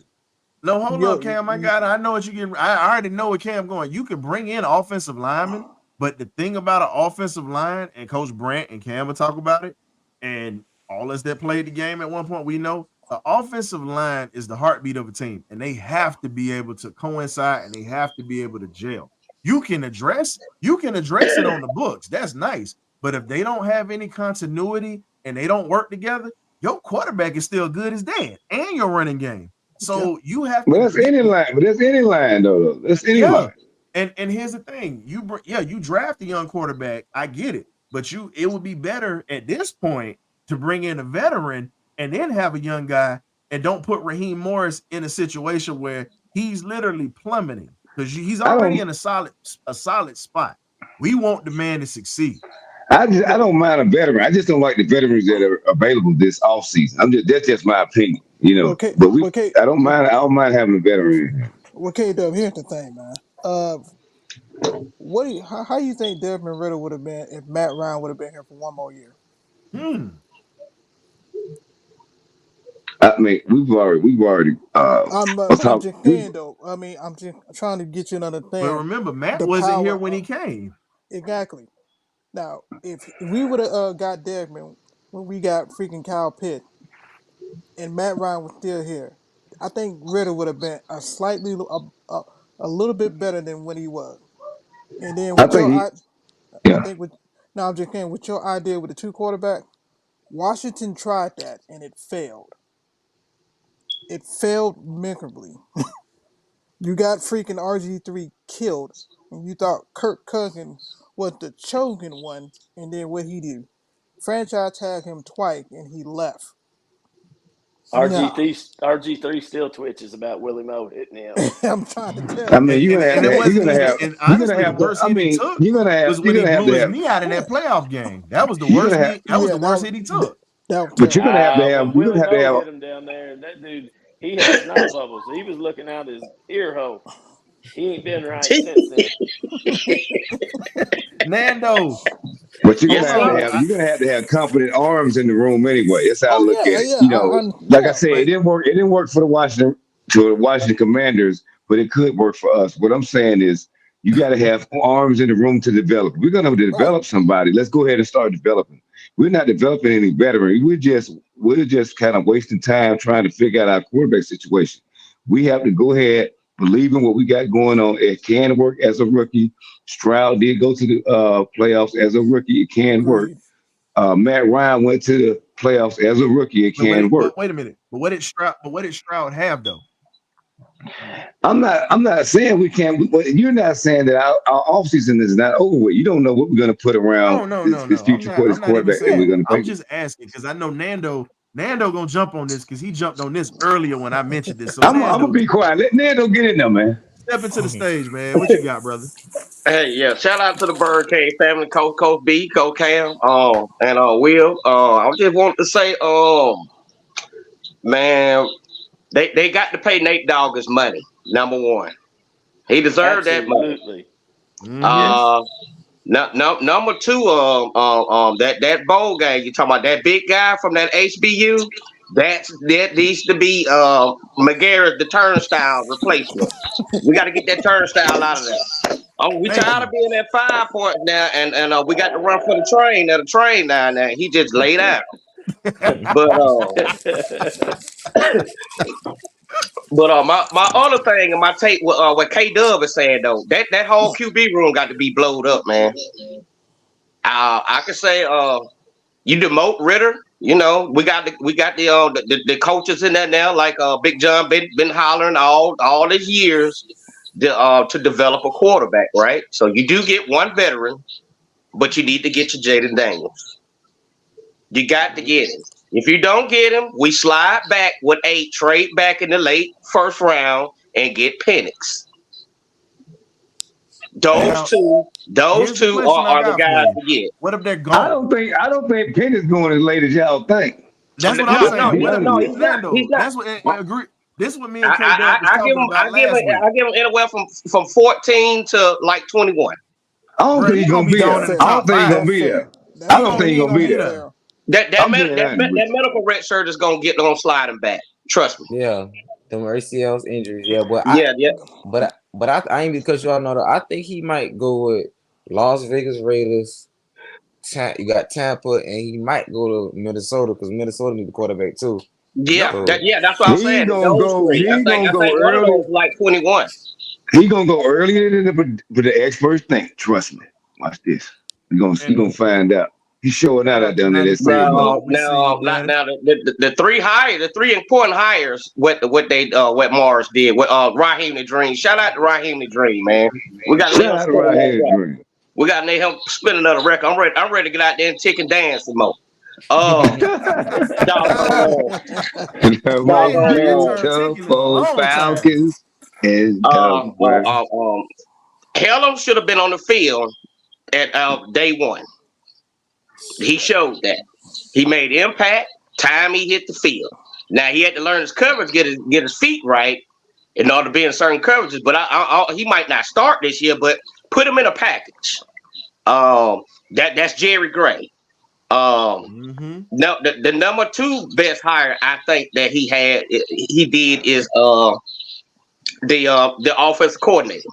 No, hold on, Cam. I know what you getting. I already know what Cam going. You can bring in offensive linemen, but the thing about an offensive line, and Coach Brandt and Cam will talk about it, and all us that played the game at one point, we know the offensive line is the heartbeat of a team, and they have to be able to coincide and they have to be able to gel. You can address it on the books. That's nice. But if they don't have any continuity and they don't work together, your quarterback is still good as dead, and your running game. So you have to. But that's any line. But that's any line, though. That's any line. And here's the thing: you draft a young quarterback. I get it, but it would be better at this point to bring in a veteran and then have a young guy, and don't put Raheem Morris in a situation where he's literally plummeting. Because he's already in a solid spot. We want the man to succeed. I don't mind a veteran. I just don't like the veterans that are available this offseason. That's just my opinion, I don't mind having a veteran. Well, K-Dub, here's the thing, man. How you think Desmond Ritter would have been if Matt Ryan would have been here for one more year? I mean, we've already I'm just saying though. I mean, I'm just trying to get you to But understand remember, Matt the wasn't here power. when he came. Exactly. Now, if we would have got Desmond when we got freaking Kyle Pitt and Matt Ryan was still here, I think Ritter would have been a little bit better than what he was. And then I with think your he, I yeah. think with now I'm just saying with your idea with the two quarterback, Washington tried that and it failed. It failed miserably. You got freaking RG3 killed, and you thought Kirk Cousins was the chosen one, and then what he do? Franchise tagged him twice, and he left. Nah, RG3 still twitches about Willie Moe hitting him. I'm trying to tell I you. mean, you're gonna have And it that. wasn't even. And You're gonna honestly, the have the. worst I hit he mean, took was when you're he gonna have blew to his have. knee out in that playoff game. That was the You're worst gonna have. knee. That was Yeah, the worst hit he took. that was But you're terrible. gonna have to have. When You're Willie gonna have to Moe have. hit him down there, that dude, he had snot bubbles. He was looking out his ear hole. He ain't been right since then. Nando, But Yes, sir. you're gonna have to have competent arms in the room anyway. That's how I Oh look at yeah, it. yeah, You know, like I yeah. said, it but didn't work. It didn't work for the Washington Commanders, but it could work for us. What I'm saying is, you got to have arms in the room to develop. We're gonna Right. develop somebody. Let's go ahead and start developing. We're not developing any veteran. We're just kind of wasting time trying to figure out our quarterback situation. We have to go ahead, believe in what we got going on. It can work as a rookie. Stroud did go to the playoffs as a rookie. It can work. Agreed. Matt Ryan went to the playoffs as a rookie. It can work. but wait a minute. But what did Stroud have though? I'm not saying we can't. But you're not saying that our offseason is not over with. You don't know what we're going to put around this I'm future not. I'm not even quarterback that Yeah. we're saying. going to I'm pick. just asking because I know Nando gonna jump on this because he jumped on this earlier when I mentioned this. So I'm gonna Nando, be quiet. Let Nando get in there, man. step into the stage, man. What you got, brother? Hey, yeah, shout out to the Birdcage family, Coach B, Coach Cam, and Will. I just want to say, man, they got to pay Nate Dogg his money. Number one, he deserved that money. Absolutely. Mm-hmm. Yes. No, number two, that bowl game you talking about, that big guy from that HBU, that needs to be McGarrett's the turnstile replacement. We got to get that turnstile out of there. Oh, we Thank tired you. of being at 5 points now, and we got to run for the train. Now the train down there, he just laid out. But my other thing and my take what K Dub is saying though, that whole QB room got to be blowed up, man. I could say you demote Ritter. You know, we got the coaches in there now, like Big John been hollering all these years to develop a quarterback, right? So you do get one veteran, but you need to get your Jaden Daniels. You got to get him. If you don't get him, we slide back with 8, trade back in the late first round and get Penix. Those two Here's the question I are the got for guys you. to get. What if they're I gone? don't think Penn is going as late as y'all think. That's what No, I'm saying. Be What honest if with he's you. not. He's Nando? not. That's what I agree. This is what me and K I, Dub was I, I give talking him. about last week. I give him anywhere from 14 to like 21. I don't Bro, think he's he's gonna gonna be be gone there. in the Fair. I don't top think he's gonna five. That's be there. fair. I That's don't think He he's ain't gonna gonna be be there. there. That I'm being honest with you. medical red shirt is gonna slide him back. Trust me. Yeah, them ACLs injuries. Yeah, Yeah, yeah. I ain't because y'all know that I think he might go with Las Vegas Raiders. You got Tampa, and he might go to Minnesota because Minnesota need a quarterback too. Yeah, Yep. So that's what I'm He saying. gonna Those go. three. He gonna I go think one of early. those like 21. He gonna go earlier than the experts think. Trust me. Watch this. You gonna And find out. He's showing shout out out to down there that same month. Now, we see you, not buddy. now. The three important hires. What Mars did. What Raheem the Dream. Shout out to Raheem the Dream, man. We got to let Shout him out to spin right another here, record. Dream. We got to let him spin another record. I'm ready to get out there and tick and dance some more. Doggone, The You ain't most heard that doggone, term ticking in a beautiful long time. Falcons is uh, coming. uh, uh, um, Helen should have been on the field at day one. He showed that. He made impact. Time he hit the field. Now he had to learn his coverage, get his feet right in order to be in certain coverages. But he might not start this year. But put him in a package. That's Jerry Gray. No, the number 2 best hire I think that he did is the offensive coordinator.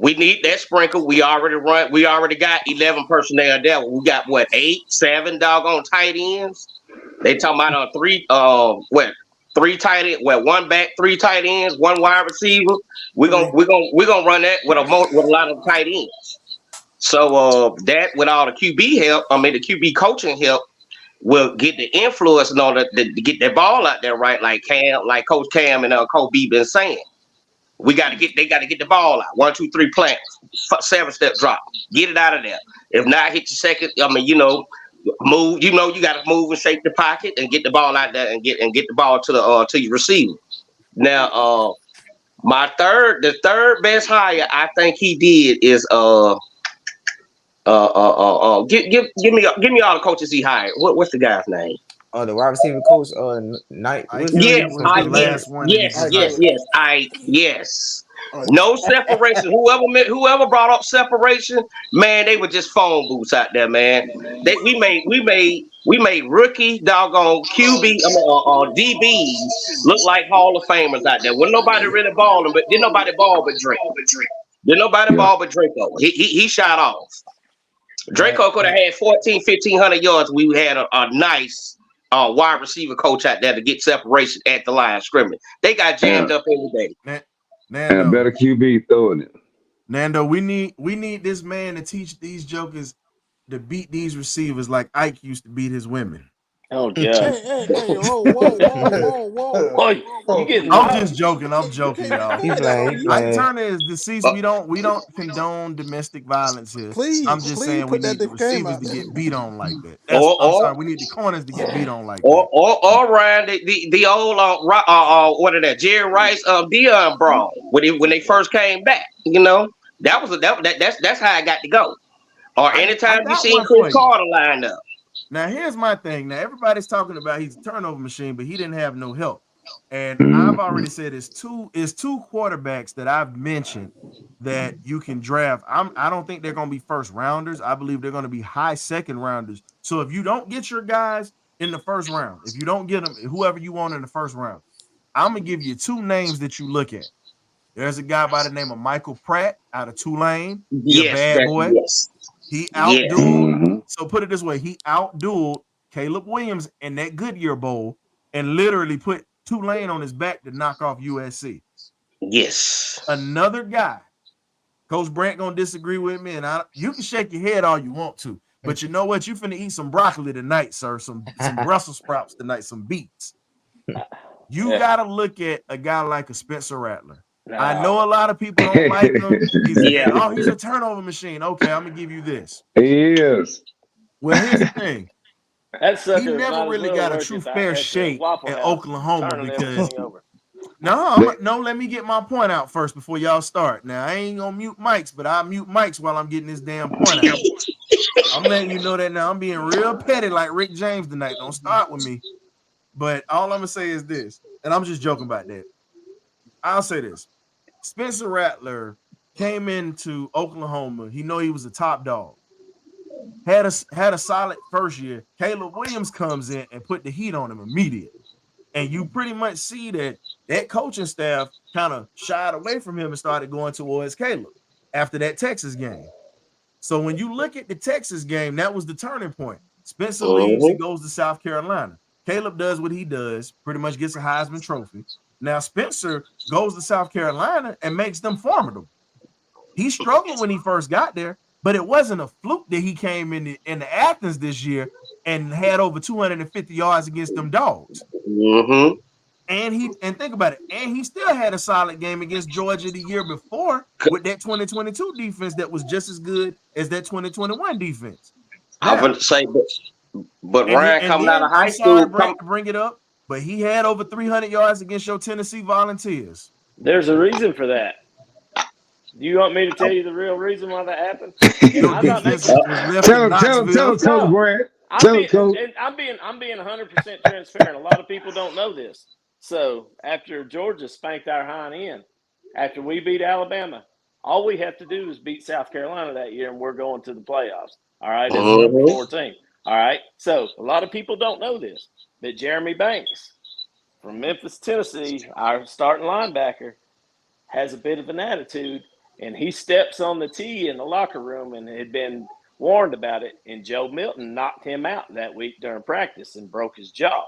We need that sprinkle. We already got 11 personnel there. We got what 8, 7 doggone tight ends. They talking about 3 tight end, 1 back, 3 tight ends, 1 wide receiver. We're gonna run that with a lot of tight ends. So that with all the QB help, the QB coaching help will get the influence in order to get that ball out there right, like Coach Cam and Coach B been saying. They got to get the ball out. 1, 2, 3 plants, 7-step drop. Get it out of there. If not, hit your second. Move. You got to move and shake the pocket and get the ball out there and get the ball to your receiver. Now, the third best hire I think he did is give me all the coaches he hired. What's the guy's name? The wide receiver coach, Knight. Yes. No separation. Whoever brought up separation, man, they were just phone booths out there, man. We made rookie doggone QB DBs look like Hall of Famers out there. Wasn't nobody really balling, but didn't nobody ball but Drake. Didn't nobody ball but Draco. He shot off. Draco could have had 1,500 yards. We had a nice wide receiver coach out there to get separation at the line of scrimmage. They got jammed up every day. And a better QB throwing it. Nando, we need this man to teach these jokers to beat these receivers like Ike used to beat his women. Oh God! Hey! Whoa! I'm just joking. I'm joking, y'all. He playing. Ike Turner is deceased. We don't condone domestic violence here. I'm just saying we need the receivers to get beat on like that. I'm sorry, we need the corners to get beat on like that. Or Ryan, the old what are that? Jerry Rice, Dion Brawl when they first came back. That's how I got to go. Or anytime you see Chris Carter lined up. Now, here's my thing. Now, everybody's talking about he's a turnover machine, but he didn't have no help. And I've already said it's two quarterbacks that I've mentioned that you can draft. I don't think they're going to be first rounders. I believe they're going to be high second rounders. So if you don't get your guys in the first round, if you don't get them, whoever you want in the first round, I'm going to give you 2 names that you look at. There's a guy by the name of Michael Pratt out of Tulane. He's a bad boy. Yes. He outdueled. So put it this way, he outdueled Caleb Williams in that Goodyear Bowl and literally put Tulane on his back to knock off USC. Yes. Another guy, Coach Brant gonna disagree with me, and you can shake your head all you want to, but you know what? You finna eat some broccoli tonight, sir. Some Brussels sprouts tonight, some beets. You gotta look at a guy like a Spencer Rattler. No. I know a lot of people don't like him. He's a turnover machine. Okay, I'm gonna give you this. He is. Well, here's the thing. He never really got a true fair shake at Oklahoma because no, let me get my point out first before y'all start. Now I ain't gonna mute mics, but I'll mute mics while I'm getting this damn point out. I'm letting you know that now. I'm being real petty like Rick James tonight. Don't start with me. But all I'm gonna say is this, and I'm just joking about that. I'll say this. Spencer Rattler came into Oklahoma. He was a top dog. Had a solid first year. Caleb Williams comes in and put the heat on him immediately. And you pretty much see that coaching staff kind of shied away from him and started going towards Caleb after that Texas game. So when you look at the Texas game, that was the turning point. Spencer leaves and goes to South Carolina. Caleb does what he does, pretty much gets a Heisman Trophy. Now Spencer goes to South Carolina and makes them formidable. He struggled when he first got there, but it wasn't a fluke that he came into Athens this year and had over 250 yards against them dogs. Mm-hmm. And think about it, and he still had a solid game against Georgia the year before with that 2022 defense that was just as good as that 2021 defense. Now, I would say, but Ryan coming out of high school, bring it up. But he had over 300 yards against your Tennessee Volunteers. There's a reason for that. Do you want me to tell you the real reason why that happened? Tell him, Brad. I'm being 100% transparent. A lot of people don't know this. So after Georgia spanked our hind end, after we beat Alabama, All we have to do is beat South Carolina that year, and we're going to the playoffs. All right, as a number 4 team. All right, so a lot of people don't know this, that Jeremy Banks from Memphis, Tennessee, our starting linebacker, has a bit of an attitude, and he steps on the tee in the locker room and had been warned about it, and Joe Milton knocked him out that week during practice and broke his jaw.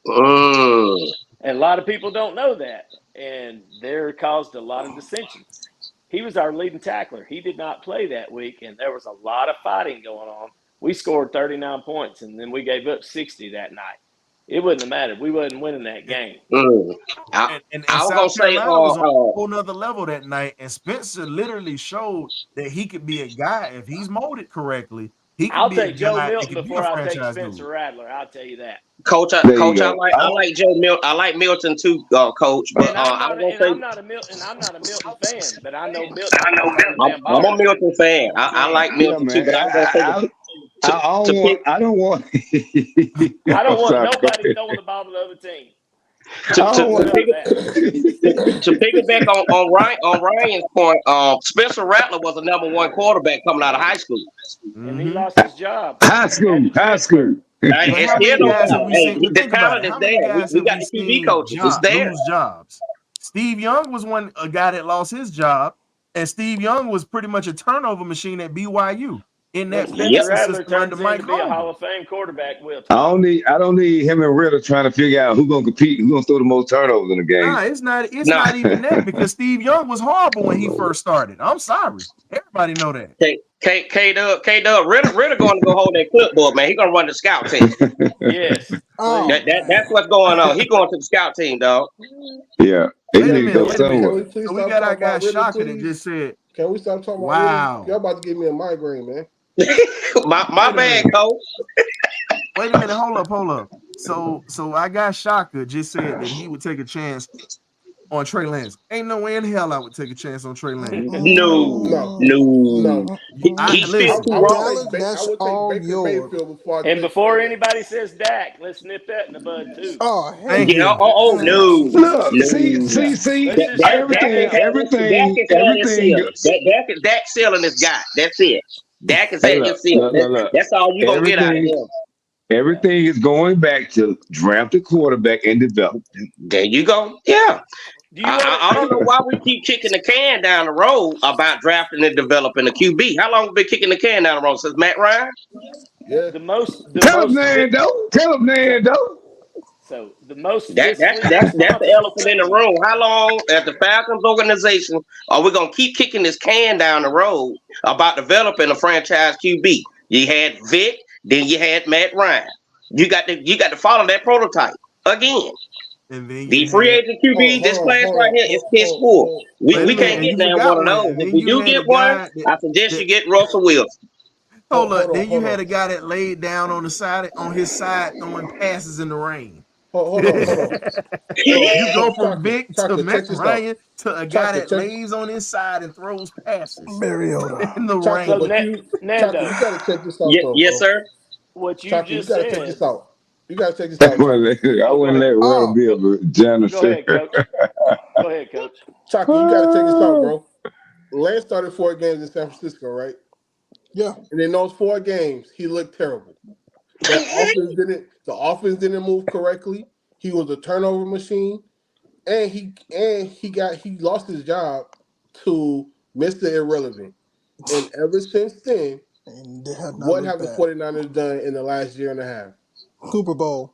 And a lot of people don't know that, and there caused a lot of dissension. He was our leading tackler. He did not play that week, and there was a lot of fighting going on. We scored 39 points, and then we gave up 60 that night. It wouldn't have mattered. We wasn't winning that game. And South Carolina was on a whole nother level that night, and Spencer literally showed that he could be a guy if he's molded correctly. I'll take Joe Milton before I take Spencer Rattler. I'll tell you that. Coach, I like Joe Milton. I like Milton too, Coach. But I'm not a Milton fan, but I know Milton. I'm a Milton fan. I like Milton too, but I don't want nobody throwing the ball to the other team. To piggyback on Ryan's point, Spencer Rattler was the number 1 quarterback coming out of high school. And he lost his job. High school. The talent is there. We got the TV coaches. It's there. Jobs. Steve Young was a guy that lost his job, and Steve Young was pretty much a turnover machine at BYU. In that system under Mike to be a Hall of Fame quarterback. I don't need him and Ritter trying to figure out who's gonna compete, who's gonna throw the most turnovers in the game. Nah, it's not even that, because Steve Young was horrible when he first started. I'm sorry. Everybody know that. K-Dub, Ritter going to go hold that clipboard, man. He gonna run the scout team. Yes. That's what's going on. He going to the scout team, dog. Yeah. Wait a minute. So we got our guy Shocker that just said, can we stop talking about wow. Y'all about to give me a migraine, man. my bad, Coach. Wait a minute, hold up. So I got Shaka just said that he would take a chance on Trey Lance. Ain't no way in hell I would take a chance on Trey Lance. No. That's all yours. And before anybody says Dak, let's nip that in the bud too. No. Look, see. Everything. Dak selling this guy. That's it. Dak is at his seal. That's all you gonna get out of him. Everything is going back to draft a quarterback and develop him. There you go. Yeah. I don't know why we keep kicking the can down the road about drafting and developing a QB. How long have we been kicking the can down the road? Since Matt Ryan? Yeah. Tell him, Nando. So the most that's the elephant in the room. How long as the Falcons organization are we gonna keep kicking this can down the road about developing a franchise QB? You had Vic, then you had Matt Ryan. You got to follow that prototype again. And then the free agent QB, this class right here is piss poor. We can't get down one of those. If we do get one, I suggest you get Russell Wilson. Hold up. Then you had a guy that laid down on his side throwing passes in the rain. Hold on. You go from Vic to Matt Ryan to a guy that lays on his side and throws passes in the rain. Nando, you gotta check this out. Yes, sir. What you Chaka, just you said. gotta check this out. You gotta check this out. I wouldn't let Ritter be a janitor. Go ahead, Coach. Chaka, you gotta check this out, bro. Lance started 4 games in San Francisco, right? Yeah. And in those 4 games, he looked terrible. The offense didn't move correctly. He was a turnover machine, and he lost his job to Mr. Irrelevant. And ever since then, what have the 49ers done in the last year and a half? Super Bowl.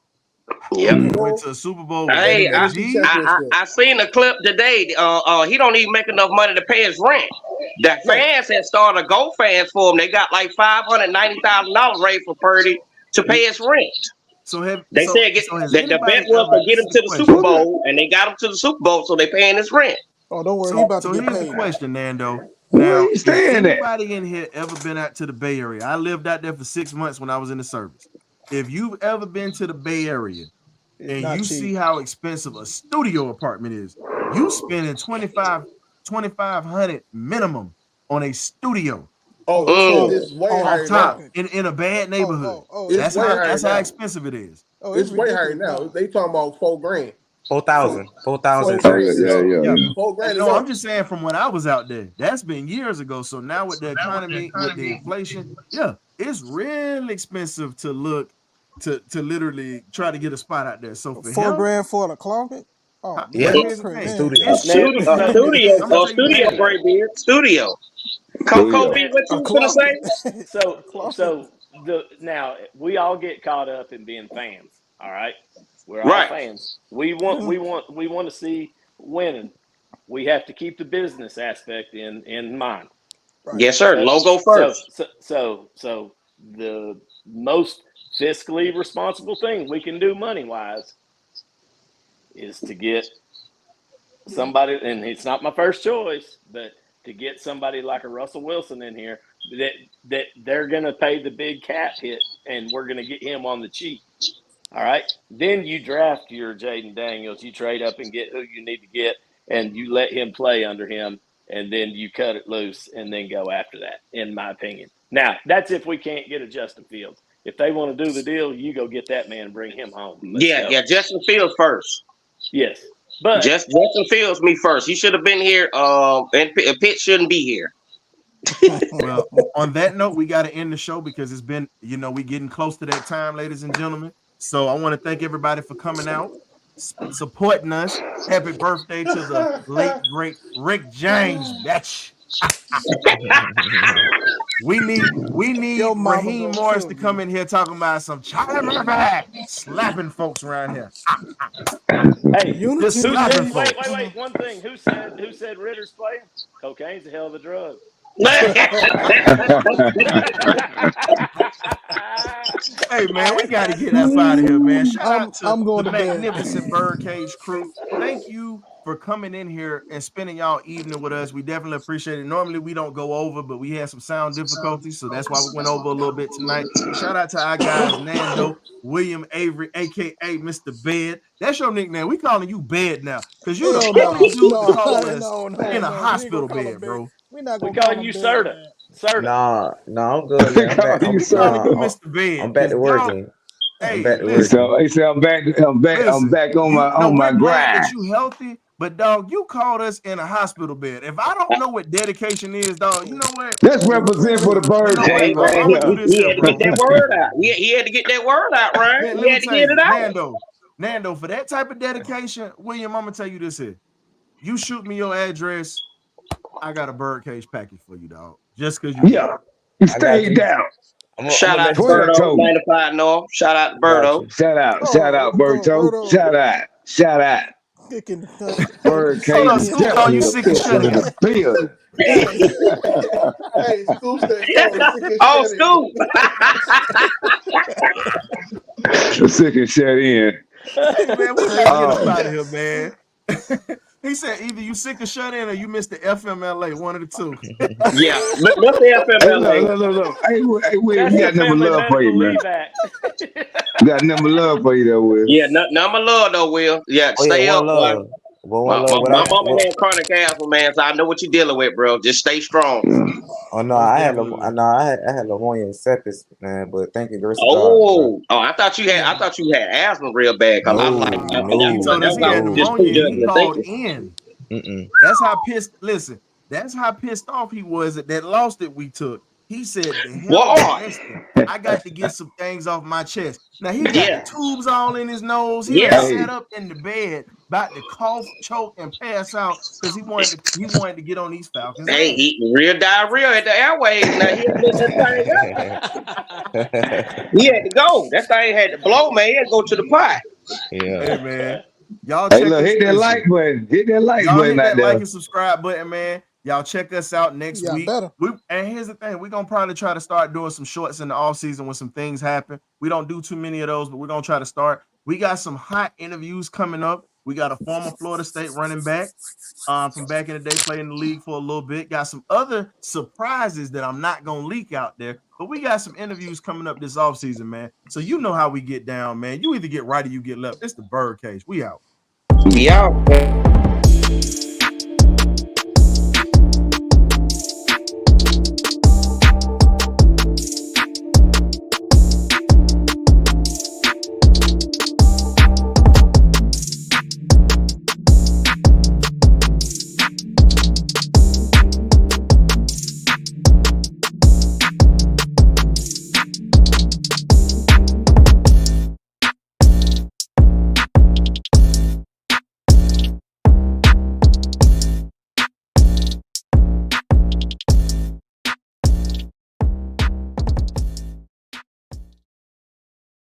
Yep. Went to a Super Bowl. Hey, I seen a clip today. He don't even make enough money to pay his rent. The fans had started a GoFans for him. They got like $590,000 raised for Purdy to pay his rent. The bet was to get him to the Super Bowl, and they got him to the Super Bowl, so they paying his rent. Oh, don't worry, he about to get paid. Here's the question, Nando. Now, has anybody in here ever been out to the Bay Area? I lived out there for 6 months when I was in the service. If you've ever been to the Bay Area and you see how expensive a studio apartment is, you spending $2,500 minimum on a studio. It's way higher now. In a bad neighborhood. That's how expensive it is. It's way higher now. They talking about $4,000. 4,000. Oh, Yeah. $4,000 No, is I'm up. just saying from when I was out there, that's been years ago. So now with the economy, with the inflation, yeah, it's really expensive to look to literally try to get a spot out there. So for him, $4,000 for the closet. Oh, well, Yeah. here's the crazy. thing. Studio. It's Studio, cheap. I'm gonna studio, tell you Gray Beard, studio. Studio. Kobe, what A you gonna say? closet. So A closet. so now we all get caught up in being fans. All right, we're all Right. fans. We want to see winning. We have to keep the business aspect in mind. Right. Yes, sir. So- Logo first. So the most fiscally responsible thing we can do money wise is to get somebody, and it's not my first choice, but to get somebody like a Russell Wilson in here that they're going to pay the big cap hit, and we're going to get him on the cheap. All right. Then you draft your Jaden Daniels. You trade up and get who you need to get, and you let him play under him, and then you cut it loose and then go after that, in my opinion. Now, that's if we can't get a Justin Fields. If they want to do the deal, you go get that man and bring him home. Let's go. Yeah. Justin Fields first. Yes. But Justin Fields me first. He should have been here. And Pitt shouldn't be here. Well, on that note, we got to end the show because it's been, we getting close to that time, ladies and gentlemen. So I want to thank everybody for coming out, supporting us. Happy birthday to the late, great Rick James, bitch. We need Your mama Raheem gonna Morris kill to you. come in here talking about some Charlie Murphy slapping folks around here. hey, Unity. Just slapping wait, folks. wait. One thing. Who said Ritter's playing? Cocaine's a hell of a drug. Hey man, we got to get up out of here, man. Shout out to I'm going the to bed. magnificent Birdcage crew. Thank you for coming in here and spending y'all evening with us. We definitely appreciate it. Normally we don't go over, but we had some sound difficulties, so that's why we went over a little bit tonight. Shout out to our guys, Nando, William Avery, aka Mr. Bed. That's your nickname. We calling you Bed now, because you're the only dude to call us in a hospital bed, bro. We're not We gonna calling call you him Serta. bed, Serta. No, I'm good, man. I'm back. You I'm, calling you nah, Mr. Bed. I'm back to 'cause y'all- working. Hey, I'm back to listen. working. So he said, I'm back on my we're glad grind. that you healthy, but dog, you called us in a hospital bed. If I don't know what dedication is, dog, you know what? Let's represent for the bird, You know what? Jay, right I'm gonna here. do this He here, had to bro. get that word out. He had to get that word out, Ryan. Man, He let me had to tell get you, it out. Nando, for that type of dedication, William, I'm gonna tell you this here. You shoot me your address, I got a Birdcage package for you, dog. Just because you Yeah. You stayed you. down. Shout out to Twin Birdo, told me. 95 North. Shout out to Birdo. Shout out, Berto. Birdo. Shout out. Kicking Birdcage Hold on, is Scoop, dog, definitely you the sick of pit shutting in the building. Hey, Scoop said, "Oh, Oh, Scoop. Sick and shut in. Hey, man, we gotta get up out of here, man. He said either you sick of shut in or you missed the FMLA, one of the two. Yeah, what's the Hey, FMLA? look. Hey, we That's got the number Family love for you, Medical man. Leave Act. We got number love for you, though, Will. Yeah, number love though, Will. Yeah, Oh, stay yeah, up, one boy. love. One My love. mama had chronic asthma, man, so I know what you're dealing with, bro. Just stay strong. Oh no, Most I had definitely. I had pneumonia and sepsis, man. But thank you, grace of God. Oh, I thought you had asthma real bad. Cause I'm like, He told us he had pneumonia and he called in. That's how pissed off he was at that loss that we took. He said, the hell with Winston. I got to get some things off my chest. Now he got the tubes all in his nose. He sat up in the bed about to cough, choke, and pass out because he wanted to get on these Falcons. Hey, he real diarrhea at the airways. Now he had to let that thing go. He had to go. That thing had to blow, man. He had to go to the pot. Yeah. Hey man, y'all Hey, check look, us, hit that like button. Hit that like y'all button hit out that there. like and subscribe button, man. Y'all check us out next week. better. And here's the thing: we're gonna probably try to start doing some shorts in the off season when some things happen. We don't do too many of those, but we're gonna try to start. We got some hot interviews coming up. We got a former Florida State running back from back in the day, played in the league for a little bit. Got some other surprises that I'm not gonna leak out there, but we got some interviews coming up this offseason, man. So you know how we get down, man. You either get right or you get left. It's the Birdcage. We out. We out.